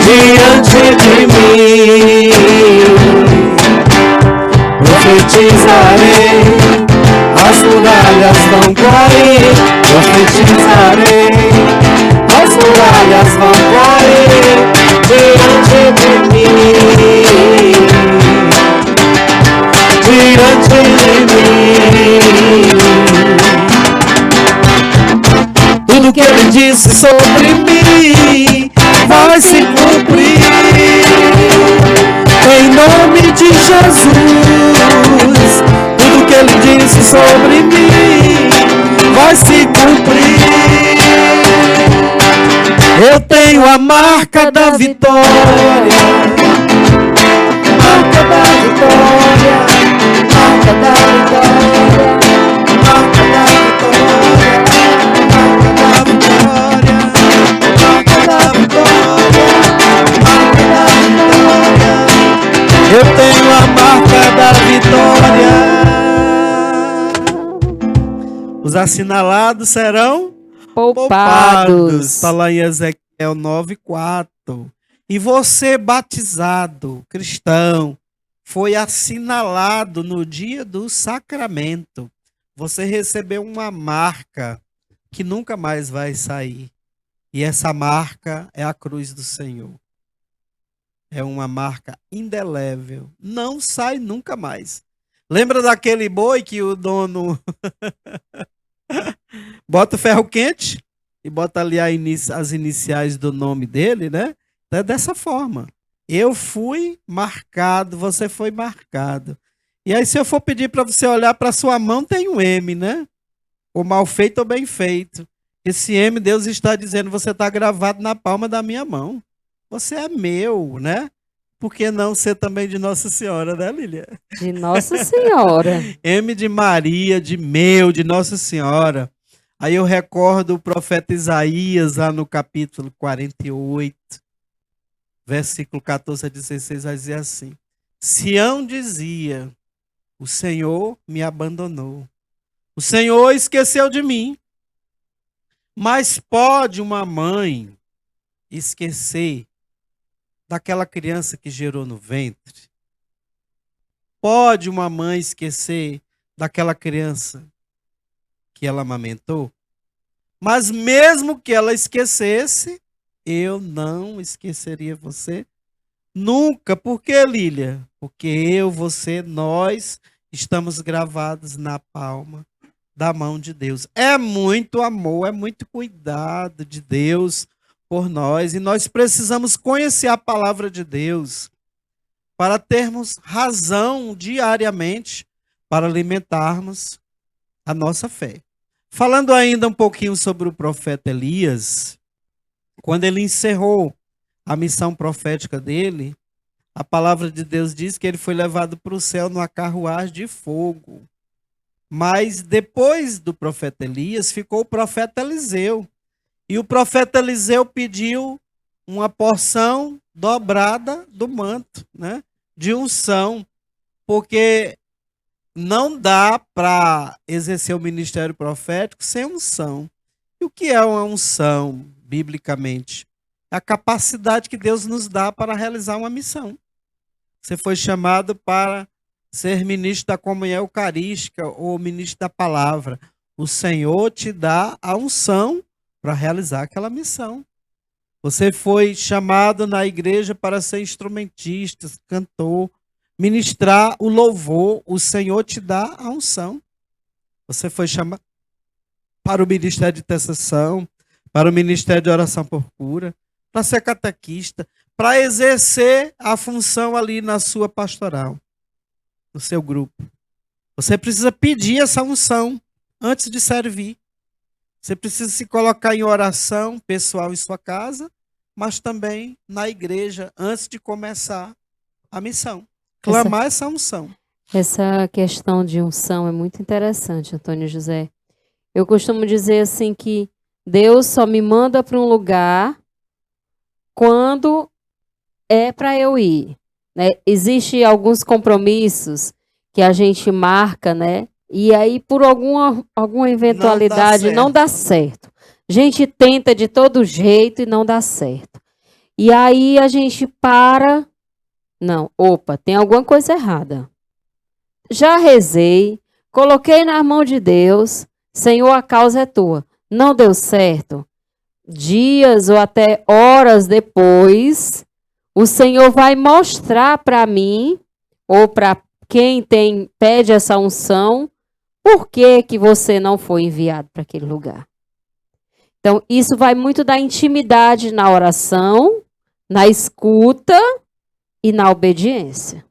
diante de mim. Profetizarei, as muralhas vão cair. Profetizarei, as muralhas vão cair diante de mim, diante de mim. Tudo que ele disse sobre mim vai se cumprir. Em nome de Jesus, tudo que ele disse sobre mim vai se cumprir. Eu tenho a marca da vitória, marca da vitória, marca da vitória, marca da vitória, marca da vitória, marca da vitória, marca da vitória. Eu tenho a marca da vitória. Os assinalados serão poupados. Está lá em Ezequiel 9:4. E você, batizado, cristão, foi assinalado no dia do sacramento. Você recebeu uma marca que nunca mais vai sair. E essa marca é a cruz do Senhor. É uma marca indelével. Não sai nunca mais. Lembra daquele boi que o dono bota o ferro quente e bota ali as iniciais do nome dele, né? É dessa forma. Eu fui marcado, você foi marcado. E aí, se eu for pedir para você olhar para sua mão, tem um M, né? Ou mal feito ou bem feito. Esse M, Deus está dizendo, você está gravado na palma da minha mão. Você é meu, né? Por que não ser também de Nossa Senhora, né, Lília? De Nossa Senhora. M de Maria, de meu, de Nossa Senhora. Aí eu recordo o profeta Isaías, lá no capítulo 48, versículo 14 a 16, vai dizer assim: Sião dizia, o Senhor me abandonou. O Senhor esqueceu de mim. Mas pode uma mãe esquecer daquela criança que gerou no ventre? Pode uma mãe esquecer daquela criança que ela amamentou? Mas mesmo que ela esquecesse, eu não esqueceria você nunca. Por que, Lília? Porque eu, você, nós estamos gravados na palma da mão de Deus. É muito amor, é muito cuidado de Deus por nós. E nós precisamos conhecer a palavra de Deus para termos razão diariamente para alimentarmos a nossa fé. Falando ainda um pouquinho sobre o profeta Elias, quando ele encerrou a missão profética dele, A palavra de Deus diz que ele foi levado para o céu numa carruagem de fogo. Mas depois do profeta Elias, ficou o profeta Eliseu. E o profeta Eliseu pediu uma porção dobrada do manto, né? De unção. Porque não dá para exercer o ministério profético sem unção. E o que é uma unção, biblicamente? É a capacidade que Deus nos dá para realizar uma missão. Você foi chamado para ser ministro da comunhão eucarística ou ministro da palavra. O Senhor te dá a unção para realizar aquela missão. Você foi chamado na igreja para ser instrumentista, cantor, ministrar o louvor. O Senhor te dá a unção. Você foi chamado para o ministério de intercessão, para o ministério de oração por cura, para ser catequista, para exercer a função ali na sua pastoral, no seu grupo. Você precisa pedir essa unção antes de servir. Você precisa se colocar em oração pessoal em sua casa, mas também na igreja antes de começar a missão. Clamar essa unção. Essa questão de unção é muito interessante, Antônio José. Eu costumo dizer assim que Deus só me manda para um lugar quando é para eu ir, né? Existem alguns compromissos que a gente marca, né? E aí, por alguma eventualidade, não dá certo. A gente tenta de todo jeito e não dá certo. E aí a gente para. Não, opa, tem alguma coisa errada. Já rezei, coloquei na mão de Deus, Senhor, a causa é tua. Não deu certo. Dias ou até horas depois, o Senhor vai mostrar para mim, ou para quem pede essa unção, por que você não foi enviado para aquele lugar. Então, isso vai muito da intimidade na oração, na escuta e na obediência.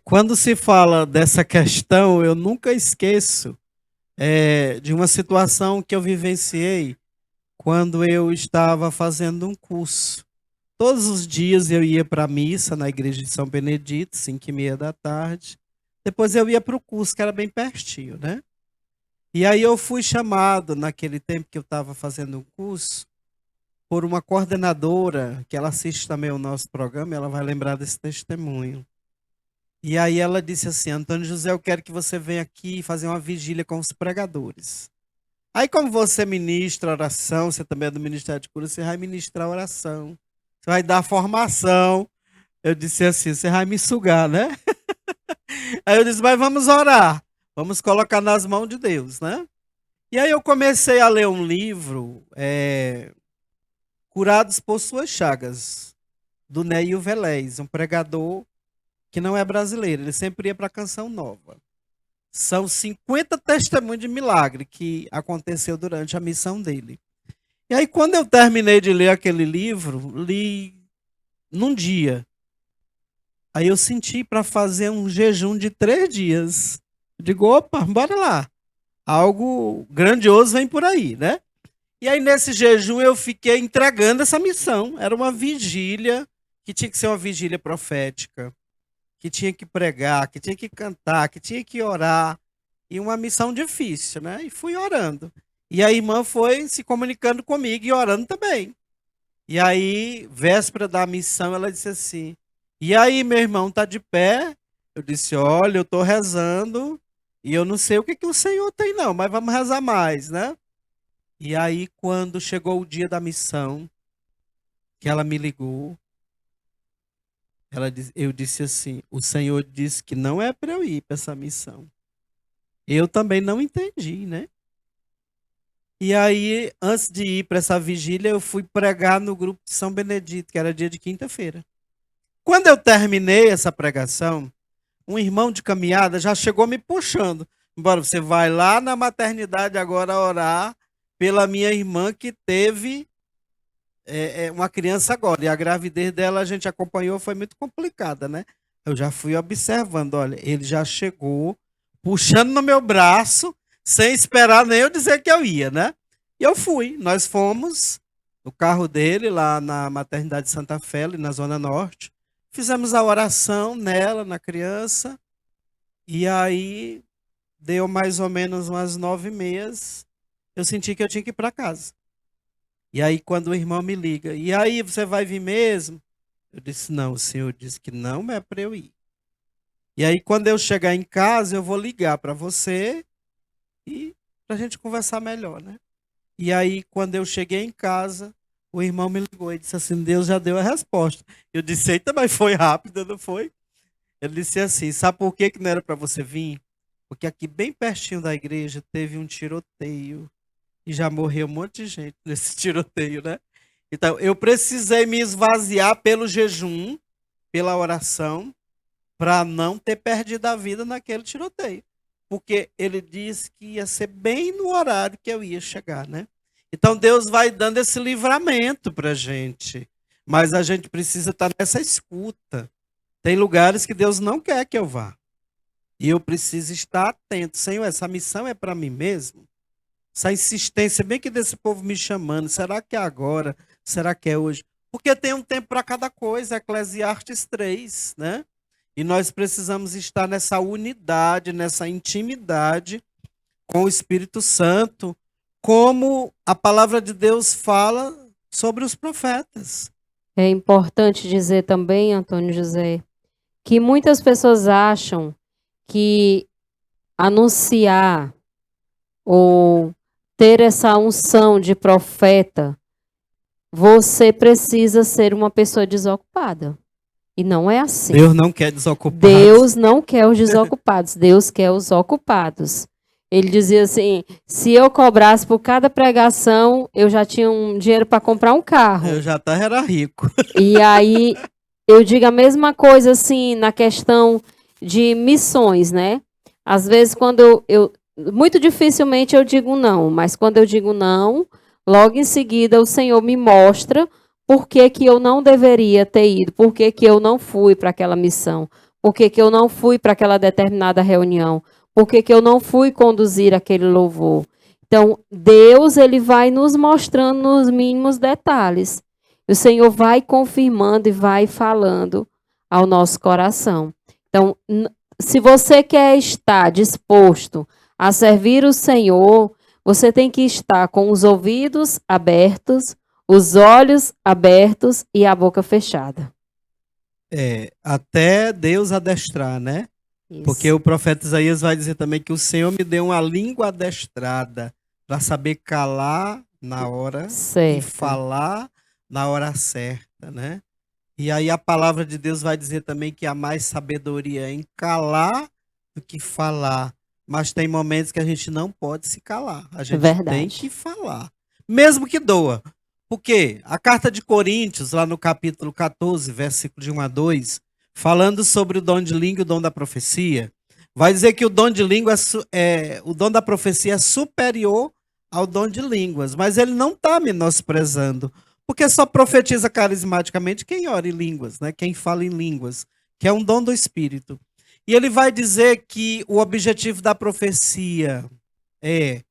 Quando se fala dessa questão, eu nunca esqueço de uma situação que eu vivenciei quando eu estava fazendo um curso. Todos os dias eu ia para a missa na igreja de São Benedito, 5h30 da tarde. Depois eu ia para o curso, que era bem pertinho, né? E aí eu fui chamado, naquele tempo que eu estava fazendo um curso, por uma coordenadora, que ela assiste também o nosso programa, e ela vai lembrar desse testemunho. E aí ela disse assim: Antônio José, eu quero que você venha aqui fazer uma vigília com os pregadores. Aí, como você ministra oração, você também é do Ministério de Cura, você vai ministrar oração. Você vai dar formação. Eu disse assim, você vai me sugar, né? Aí eu disse, mas vamos orar. Vamos colocar nas mãos de Deus, né? E aí eu comecei a ler um livro, Curados por Suas Chagas, do Neil Velez, um pregador que não é brasileiro. Ele sempre ia para a Canção Nova. São 50 testemunhos de milagre que aconteceu durante a missão dele. E aí, quando eu terminei de ler aquele livro, li num dia. Aí eu senti para fazer um jejum de 3 dias. Eu digo, opa, bora lá. Algo grandioso vem por aí, né? E aí, nesse jejum, eu fiquei entregando essa missão. Era uma vigília, que tinha que ser uma vigília profética, que tinha que pregar, que tinha que cantar, que tinha que orar. E uma missão difícil, né? E fui orando. E a irmã foi se comunicando comigo e orando também. E aí, véspera da missão, ela disse assim, e aí, meu irmão, tá de pé? Eu disse, olha, eu tô rezando e eu não sei o que o Senhor tem não, mas vamos rezar mais, né? E aí, quando chegou o dia da missão, que ela me ligou, eu disse assim, o Senhor disse que não é para eu ir para essa missão. Eu também não entendi, né? E aí, antes de ir para essa vigília, eu fui pregar no grupo de São Benedito, que era dia de quinta-feira. Quando eu terminei essa pregação, um irmão de caminhada já chegou me puxando. Embora você vai lá na maternidade agora orar pela minha irmã que teve uma criança agora. E a gravidez dela a gente acompanhou, foi muito complicada, né? Eu já fui observando, olha, ele já chegou puxando no meu braço, sem esperar nem eu dizer que eu ia, né? E eu fui. Nós fomos no carro dele, lá na maternidade de Santa Fé, na Zona Norte. Fizemos a oração nela, na criança, e aí deu mais ou menos umas 9h30, eu senti que eu tinha que ir para casa. E aí quando o irmão me liga, e aí, você vai vir mesmo? Eu disse, não, o senhor disse que não é para eu ir. E aí quando eu chegar em casa, eu vou ligar para você e para a gente conversar melhor, né? E aí quando eu cheguei em casa, o irmão me ligou e disse assim, Deus já deu a resposta. Eu disse, eita, mas foi rápido, não foi? Ele disse assim, sabe por que não era para você vir? Porque aqui bem pertinho da igreja teve um tiroteio e já morreu um monte de gente nesse tiroteio, né? Então, eu precisei me esvaziar pelo jejum, pela oração, para não ter perdido a vida naquele tiroteio. Porque ele disse que ia ser bem no horário que eu ia chegar, né? Então, Deus vai dando esse livramento para a gente. Mas a gente precisa estar nessa escuta. Tem lugares que Deus não quer que eu vá. E eu preciso estar atento. Senhor, essa missão é para mim mesmo? Essa insistência, bem que desse povo me chamando, será que é agora? Será que é hoje? Porque tem um tempo para cada coisa, Eclesiastes 3, né? E nós precisamos estar nessa unidade, nessa intimidade com o Espírito Santo, como a palavra de Deus fala sobre os profetas. É importante dizer também, Antônio José, que muitas pessoas acham que anunciar ou ter essa unção de profeta, você precisa ser uma pessoa desocupada. E não é assim. Deus não quer desocupados. Deus não quer os desocupados, Deus quer os ocupados. Ele dizia assim, se eu cobrasse por cada pregação, eu já tinha um dinheiro para comprar um carro. Eu já era rico. E aí, eu digo a mesma coisa assim, na questão de missões, né? Às vezes, quando muito dificilmente eu digo não, mas quando eu digo não, logo em seguida o Senhor me mostra por que que eu não deveria ter ido, por que que eu não fui para aquela missão, por que que eu não fui para aquela determinada reunião, por que que eu não fui conduzir aquele louvor. Então, Deus, ele vai nos mostrando nos mínimos detalhes. O Senhor vai confirmando e vai falando ao nosso coração. Então, se você quer estar disposto a servir o Senhor, você tem que estar com os ouvidos abertos, os olhos abertos e a boca fechada. Até Deus adestrar, né? Isso. Porque o profeta Isaías vai dizer também que o Senhor me deu uma língua adestrada para saber calar na hora certo. E falar na hora certa, né? E aí a palavra de Deus vai dizer também que há mais sabedoria em calar do que falar. Mas tem momentos que a gente não pode se calar. A gente tem que falar. Mesmo que doa. Porque a carta de Coríntios, lá no capítulo 14, versículo de 1 a 2, falando sobre o dom de língua e o dom da profecia, vai dizer que o dom de língua o dom da profecia é superior ao dom de línguas. Mas ele não está menosprezando. Porque só profetiza carismaticamente quem ora em línguas, né? Quem fala em línguas, que é um dom do Espírito. E ele vai dizer que o objetivo da profecia é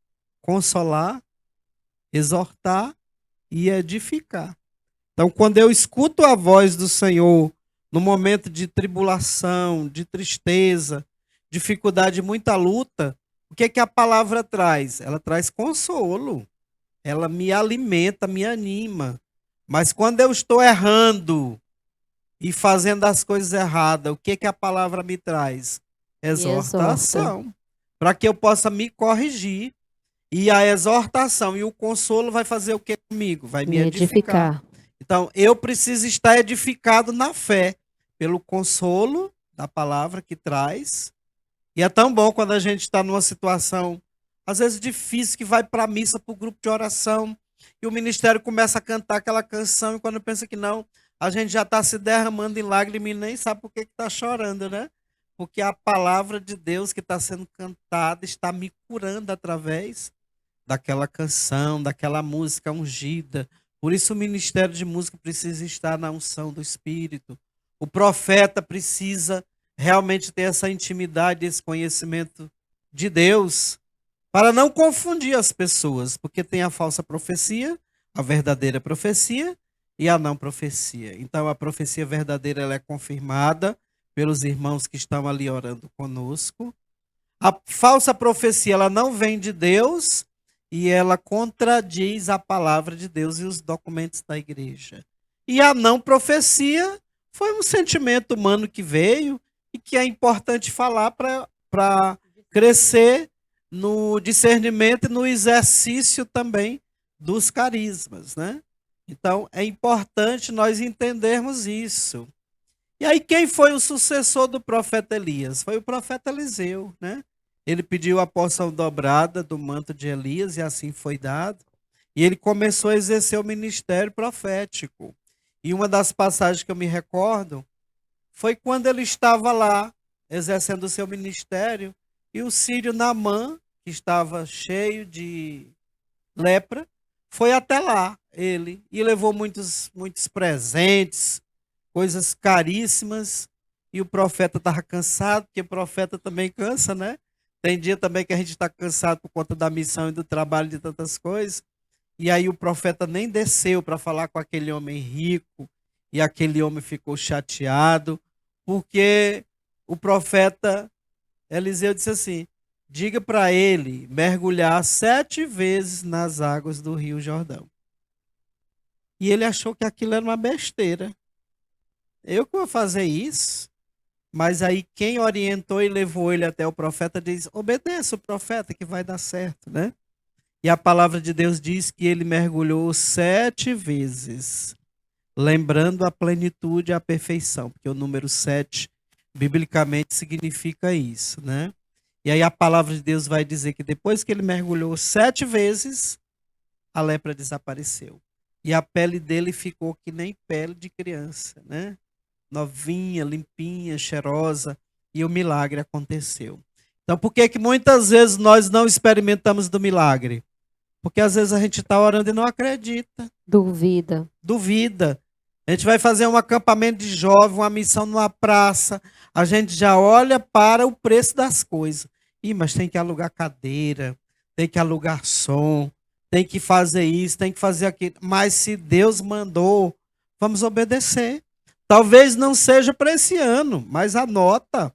consolar, exortar e edificar. Então, quando eu escuto a voz do Senhor no momento de tribulação, de tristeza, dificuldade, muita luta, o que é que a palavra traz? Ela traz consolo. Ela me alimenta, me anima. Mas quando eu estou errando e fazendo as coisas erradas, o que que a palavra me traz? Exortação. Para que eu possa me corrigir. E a exortação e o consolo vai fazer o que comigo? Vai me edificar. Então, eu preciso estar edificado na fé, pelo consolo da palavra que traz. E é tão bom quando a gente está numa situação, às vezes difícil, que vai para a missa, para o grupo de oração, e o ministério começa a cantar aquela canção, e quando pensa que não, a gente já está se derramando em lágrimas e nem sabe por que está chorando, né? Porque a palavra de Deus que está sendo cantada está me curando através daquela canção, daquela música ungida. Por isso o ministério de música precisa estar na unção do Espírito. O profeta precisa realmente ter essa intimidade, esse conhecimento de Deus, para não confundir as pessoas, porque tem a falsa profecia, a verdadeira profecia, e a não profecia. Então a profecia verdadeira ela é confirmada pelos irmãos que estão ali orando conosco. A falsa profecia ela não vem de Deus e ela contradiz a palavra de Deus e os documentos da igreja. E a não profecia foi um sentimento humano que veio e que é importante falar para crescer no discernimento e no exercício também dos carismas, né? Então, é importante nós entendermos isso. E aí, quem foi o sucessor do profeta Elias? Foi o profeta Eliseu, né? Ele pediu a porção dobrada do manto de Elias e assim foi dado. E ele começou a exercer o ministério profético. E uma das passagens que eu me recordo foi quando ele estava lá, exercendo o seu ministério, e o sírio Naamã, que estava cheio de lepra, foi até lá, ele, e levou muitos presentes, coisas caríssimas, e o profeta estava cansado, porque o profeta também cansa, né? Tem dia também que a gente está cansado por conta da missão e do trabalho de tantas coisas, e aí o profeta nem desceu para falar com aquele homem rico, e aquele homem ficou chateado, porque o profeta Eliseu disse assim: diga para ele mergulhar 7 vezes nas águas do Rio Jordão. E ele achou que aquilo era uma besteira. Eu que vou fazer isso? Mas aí quem orientou e levou ele até o profeta diz: obedeça o profeta que vai dar certo, né? E a palavra de Deus diz que ele mergulhou 7 vezes, lembrando a plenitude e a perfeição, porque o número 7 biblicamente significa isso, né? E aí a palavra de Deus vai dizer que depois que ele mergulhou 7 vezes, a lepra desapareceu. E a pele dele ficou que nem pele de criança, né? Novinha, limpinha, cheirosa, e o milagre aconteceu. Então, por que muitas vezes nós não experimentamos do milagre? Porque às vezes a gente está orando e não acredita. Duvida. Duvida. A gente vai fazer um acampamento de jovem, uma missão numa praça, a gente já olha para o preço das coisas. Ih, mas tem que alugar cadeira, tem que alugar som, tem que fazer isso, tem que fazer aquilo. Mas se Deus mandou, vamos obedecer. Talvez não seja para esse ano, mas anota.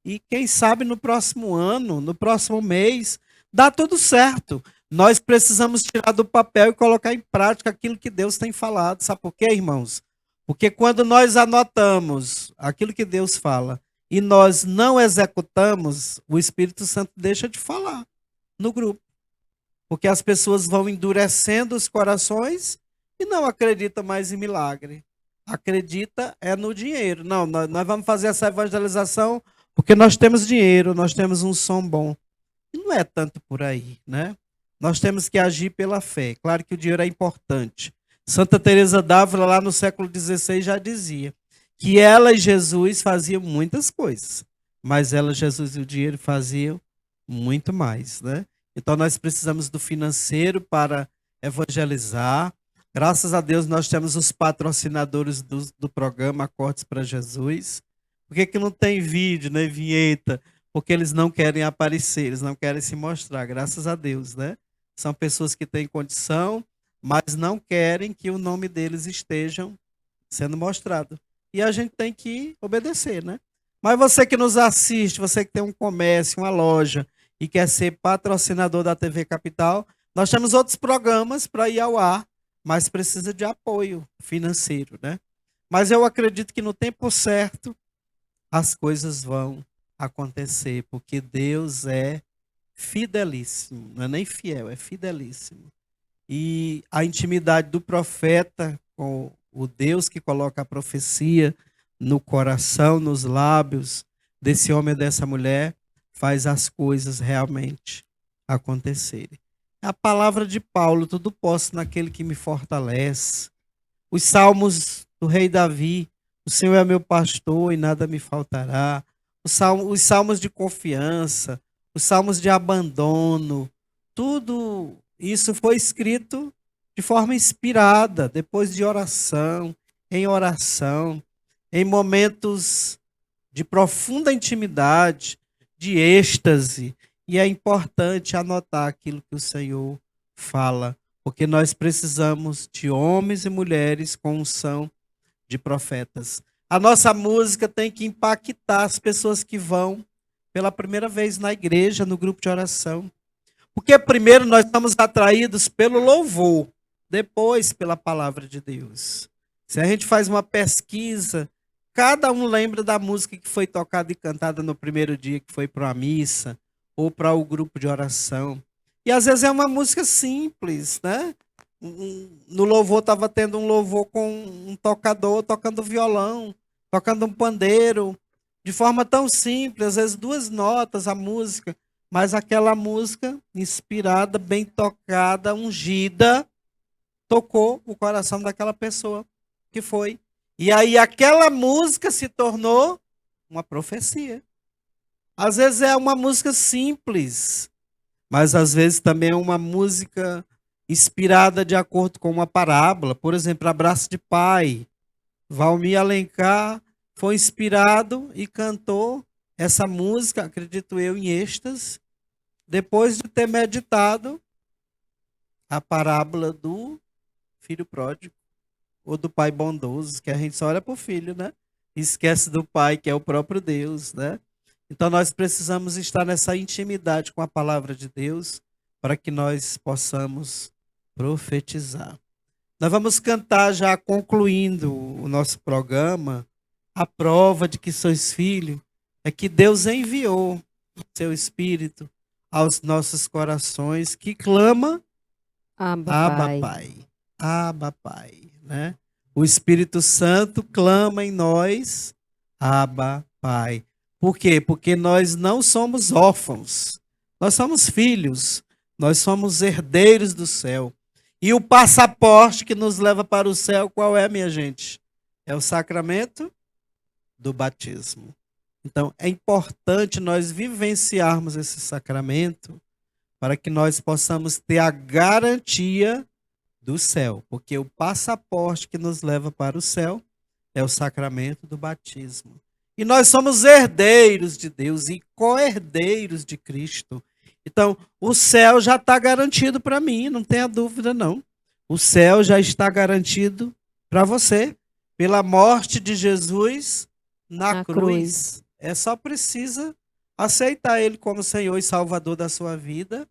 E quem sabe no próximo ano, no próximo mês, dá tudo certo. Nós precisamos tirar do papel e colocar em prática aquilo que Deus tem falado. Sabe por quê, irmãos? Porque quando nós anotamos aquilo que Deus fala e nós não executamos, o Espírito Santo deixa de falar no grupo. Porque as pessoas vão endurecendo os corações e não acreditam mais em milagre. Acredita é no dinheiro. Não, nós vamos fazer essa evangelização porque nós temos dinheiro, nós temos um som bom. E não é tanto por aí, né? Nós temos que agir pela fé. Claro que o dinheiro é importante. Santa Teresa d'Ávila, lá no século XVI, já dizia que ela e Jesus faziam muitas coisas, mas ela, Jesus e o dinheiro faziam muito mais, né? Então nós precisamos do financeiro para evangelizar. Graças a Deus nós temos os patrocinadores do programa Acordes para Jesus. Por que não tem vídeo, né, vinheta? Porque eles não querem aparecer, eles não querem se mostrar, graças a Deus, né? São pessoas que têm condição, mas não querem que o nome deles estejam sendo mostrado. E a gente tem que obedecer, né? Mas você que nos assiste, você que tem um comércio, uma loja e quer ser patrocinador da TV Capital, nós temos outros programas para ir ao ar, mas precisa de apoio financeiro, né? Mas eu acredito que no tempo certo as coisas vão acontecer, porque Deus é fidelíssimo, não é nem fiel, é fidelíssimo. E a intimidade do profeta com o Deus que coloca a profecia no coração, nos lábios desse homem e dessa mulher, faz as coisas realmente acontecerem. A palavra de Paulo: tudo posso naquele que me fortalece. Os salmos do rei Davi: o Senhor é meu pastor e nada me faltará. Os salmos de confiança, os salmos de abandono, tudo isso foi escrito de forma inspirada, depois de oração, em momentos de profunda intimidade, de êxtase. E é importante anotar aquilo que o Senhor fala, porque nós precisamos de homens e mulheres com unção de profetas. A nossa música tem que impactar as pessoas que vão pela primeira vez na igreja, no grupo de oração. Porque primeiro nós estamos atraídos pelo louvor, depois pela palavra de Deus. Se a gente faz uma pesquisa, cada um lembra da música que foi tocada e cantada no primeiro dia que foi para uma missa ou para o grupo de oração. E às vezes é uma música simples, né? No louvor estava tendo um louvor com um tocador tocando violão, tocando um pandeiro, de forma tão simples, às vezes 2 notas a música, mas aquela música inspirada, bem tocada, ungida, tocou o coração daquela pessoa que foi. E aí aquela música se tornou uma profecia. Às vezes é uma música simples, mas às vezes também é uma música inspirada de acordo com uma parábola. Por exemplo, Abraço de Pai. Valmir Alencar foi inspirado e cantou essa música, acredito eu, em êxtase, depois de ter meditado a parábola do filho pródigo, ou do pai bondoso, que a gente só olha para o filho, né? E esquece do pai, que é o próprio Deus, né? Então nós precisamos estar nessa intimidade com a palavra de Deus para que nós possamos profetizar. Nós vamos cantar, já concluindo o nosso programa, a prova de que sois filho é que Deus enviou o seu Espírito aos nossos corações, que clama Abba Pai. Abba Pai, né? O Espírito Santo clama em nós Abba Pai. Por quê? Porque nós não somos órfãos, nós somos filhos, nós somos herdeiros do céu. E o passaporte que nos leva para o céu, qual é, minha gente? É o sacramento do batismo. Então, é importante nós vivenciarmos esse sacramento para que nós possamos ter a garantia do céu. Porque o passaporte que nos leva para o céu é o sacramento do batismo. E nós somos herdeiros de Deus e co-herdeiros de Cristo. Então, o céu já está garantido para mim, não tenha dúvida não. O céu já está garantido para você, pela morte de Jesus na cruz. É só precisa aceitar Ele como Senhor e Salvador da sua vida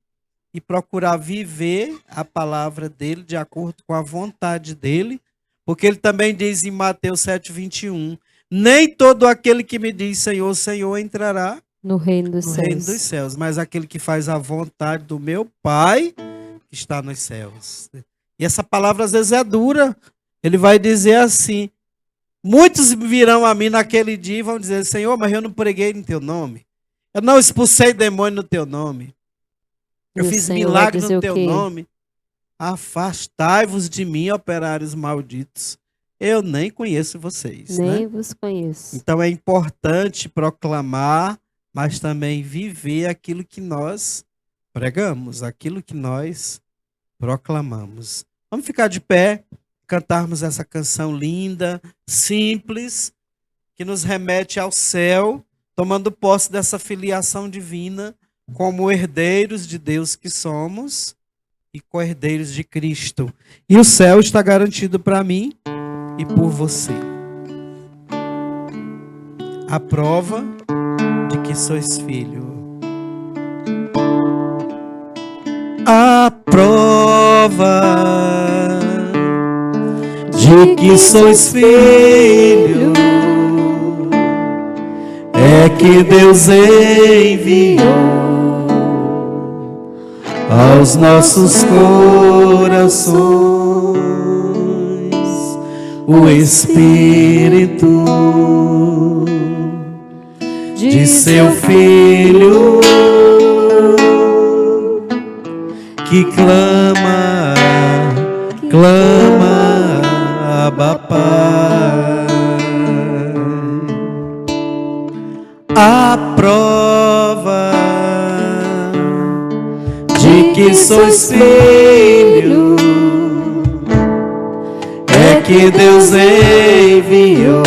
e procurar viver a palavra dEle de acordo com a vontade dEle, porque Ele também diz em Mateus 7:21, nem todo aquele que me diz Senhor, Senhor entrará no reino dos céus, mas aquele que faz a vontade do meu Pai que está nos céus. E essa palavra às vezes é dura. Ele vai dizer assim, muitos virão a mim naquele dia e vão dizer, Senhor, mas eu não preguei no teu nome. Eu não expulsei demônio no teu nome. Eu fiz milagre no teu nome. Afastai-vos de mim, operários malditos. Eu nem conheço vocês. Nem vos conheço. Então é importante proclamar, mas também viver aquilo que nós pregamos, aquilo que nós proclamamos. Vamos ficar de pé, cantarmos essa canção linda, simples, que nos remete ao céu, tomando posse dessa filiação divina, como herdeiros de Deus que somos e co-herdeiros de Cristo. E o céu está garantido para mim e por você. A prova de que sois filho. A prova de que sois filho é que Deus enviou aos nossos corações o Espírito de seu Filho que clama, Abba Pai. A prova de que sois filho é que Deus enviou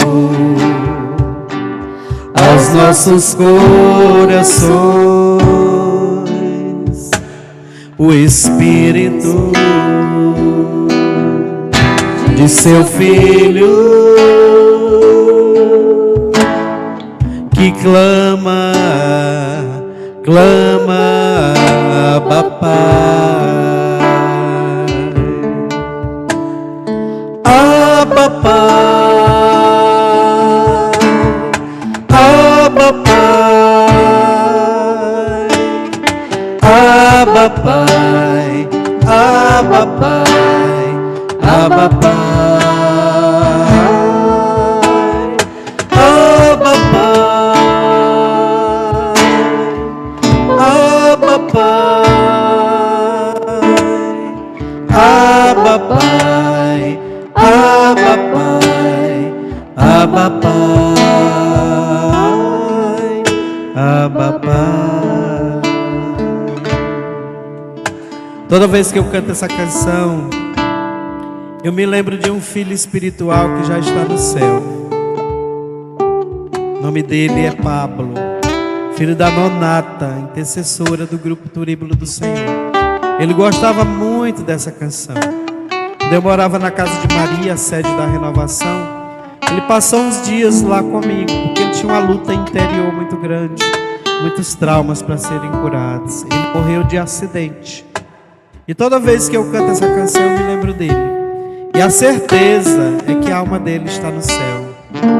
aos nossos corações o Espírito de seu Filho, que clama, Abba Pai, Abba Pai, Abba Pai, Abba Pai, Abba Pai, Abba Pai, Abba Pai, Abba Pai, Abba Pai, Abba Pai, Abba Pai. Toda vez que eu canto essa canção, eu me lembro de um filho espiritual que já está no céu. O nome dele é Pablo, filho da Nonata, intercessora do grupo Turíbulo do Senhor. Ele gostava muito dessa canção. Quando eu morava na casa de Maria, a sede da Renovação, ele passou uns dias lá comigo, porque ele tinha uma luta interior muito grande, muitos traumas para serem curados. Ele morreu de acidente. E toda vez que eu canto essa canção, eu me lembro dele. E a certeza é que a alma dele está no céu,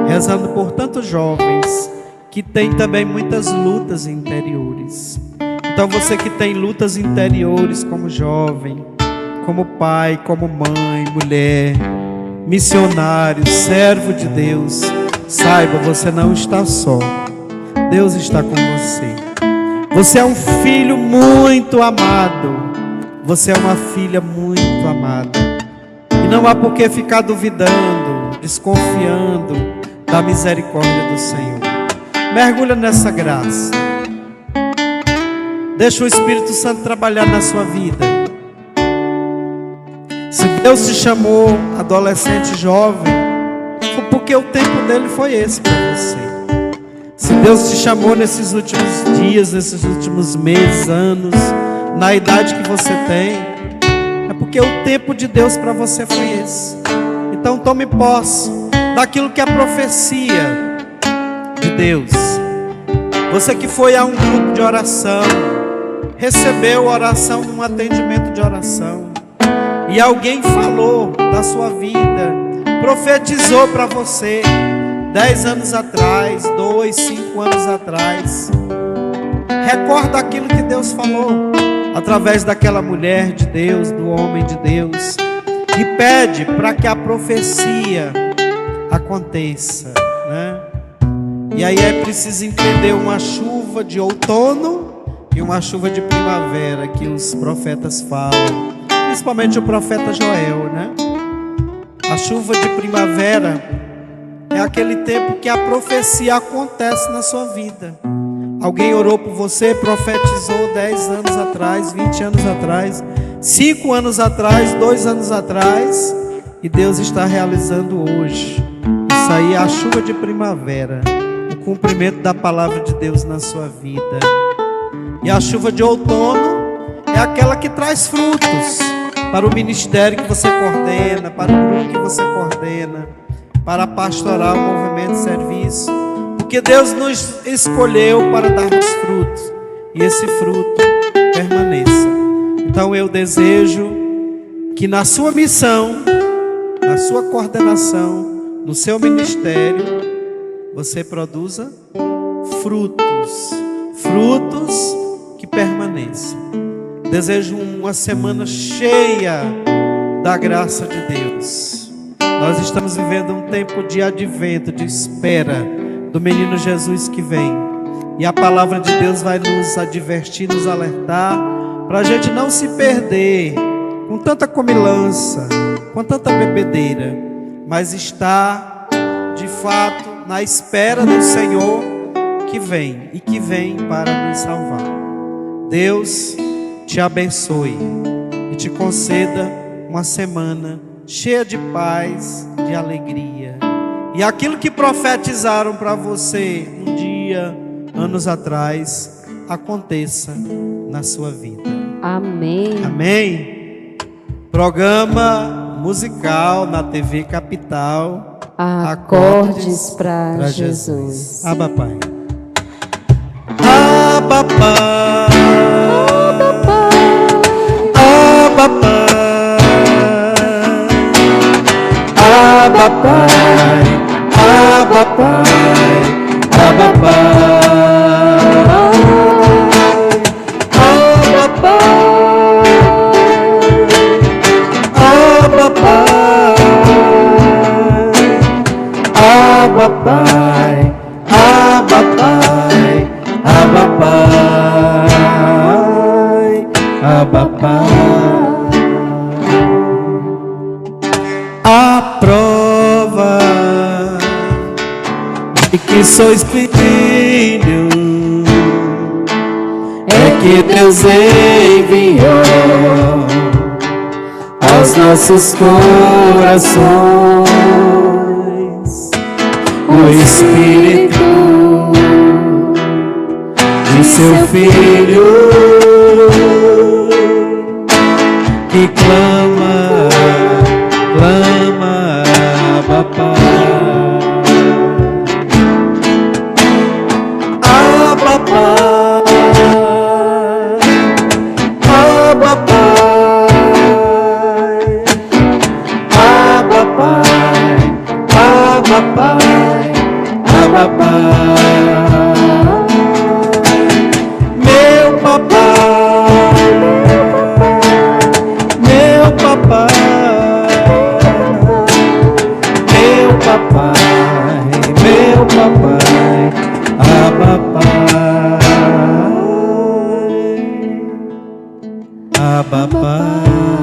rezando por tantos jovens que têm também muitas lutas interiores. Então você que tem lutas interiores como jovem, como pai, como mãe, mulher, missionário, servo de Deus, saiba, você não está só. Deus está com você. Você é um filho muito amado. Você é uma filha muito amada. E não há por que ficar duvidando, desconfiando da misericórdia do Senhor. Mergulha nessa graça. Deixa o Espírito Santo trabalhar na sua vida. Se Deus te chamou adolescente, jovem, foi porque o tempo dele foi esse para você. Se Deus te chamou nesses últimos dias, nesses últimos meses, anos, na idade que você tem, é porque o tempo de Deus para você foi esse. Então tome posse daquilo que é a profecia de Deus. Você que foi a um grupo de oração, recebeu oração num atendimento de oração, e alguém falou da sua vida, profetizou para você 10 anos atrás, 2, 5 anos atrás. Recorda aquilo que Deus falou através daquela mulher de Deus, do homem de Deus, e pede para que a profecia aconteça, né? E aí é preciso entender uma chuva de outono e uma chuva de primavera que os profetas falam, principalmente o profeta Joel, né? A chuva de primavera é aquele tempo que a profecia acontece na sua vida. Alguém orou por você, profetizou 10 anos atrás, 20 anos atrás, 5 anos atrás, 2 anos atrás, e Deus está realizando hoje. Isso aí é a chuva de primavera, o cumprimento da palavra de Deus na sua vida. E a chuva de outono é aquela que traz frutos para o ministério que você coordena, para o grupo que você coordena, para pastorar o movimento de serviço. Porque Deus nos escolheu para darmos frutos, e esse fruto permaneça. Então eu desejo que na sua missão, na sua coordenação, no seu ministério, você produza frutos, frutos que permaneçam. Desejo uma semana cheia da graça de Deus. Nós estamos vivendo um tempo de advento, de espera do menino Jesus que vem. E a palavra de Deus vai nos advertir, nos alertar, para a gente não se perder com tanta comilança, com tanta bebedeira, mas estar de fato na espera do Senhor que vem e que vem para nos salvar. Deus te abençoe e te conceda uma semana cheia de paz, de alegria. E aquilo que profetizaram para você um dia, anos atrás, aconteça na sua vida. Amém. Amém. Programa musical na TV Capital. Acordes para Jesus. Abba, Pai. Abba, Pai. Abba, Pai. Abba, Pai. Abba, Pai. Abba, Pai. Abba, Pai, Abba, Pai, Abba, Pai, Abba, Pai. A prova de que sois filho é que Deus enviou aos nossos corações o Espírito de seu Filho que clama, clama, Abba, Pai. Abba, Pai. Abba, Pai. Abba, Pai. Abba, Pai. Abba, Pai. Meu papai, meu papai, meu papai, meu papai, Abba, Pai, Abba, Pai.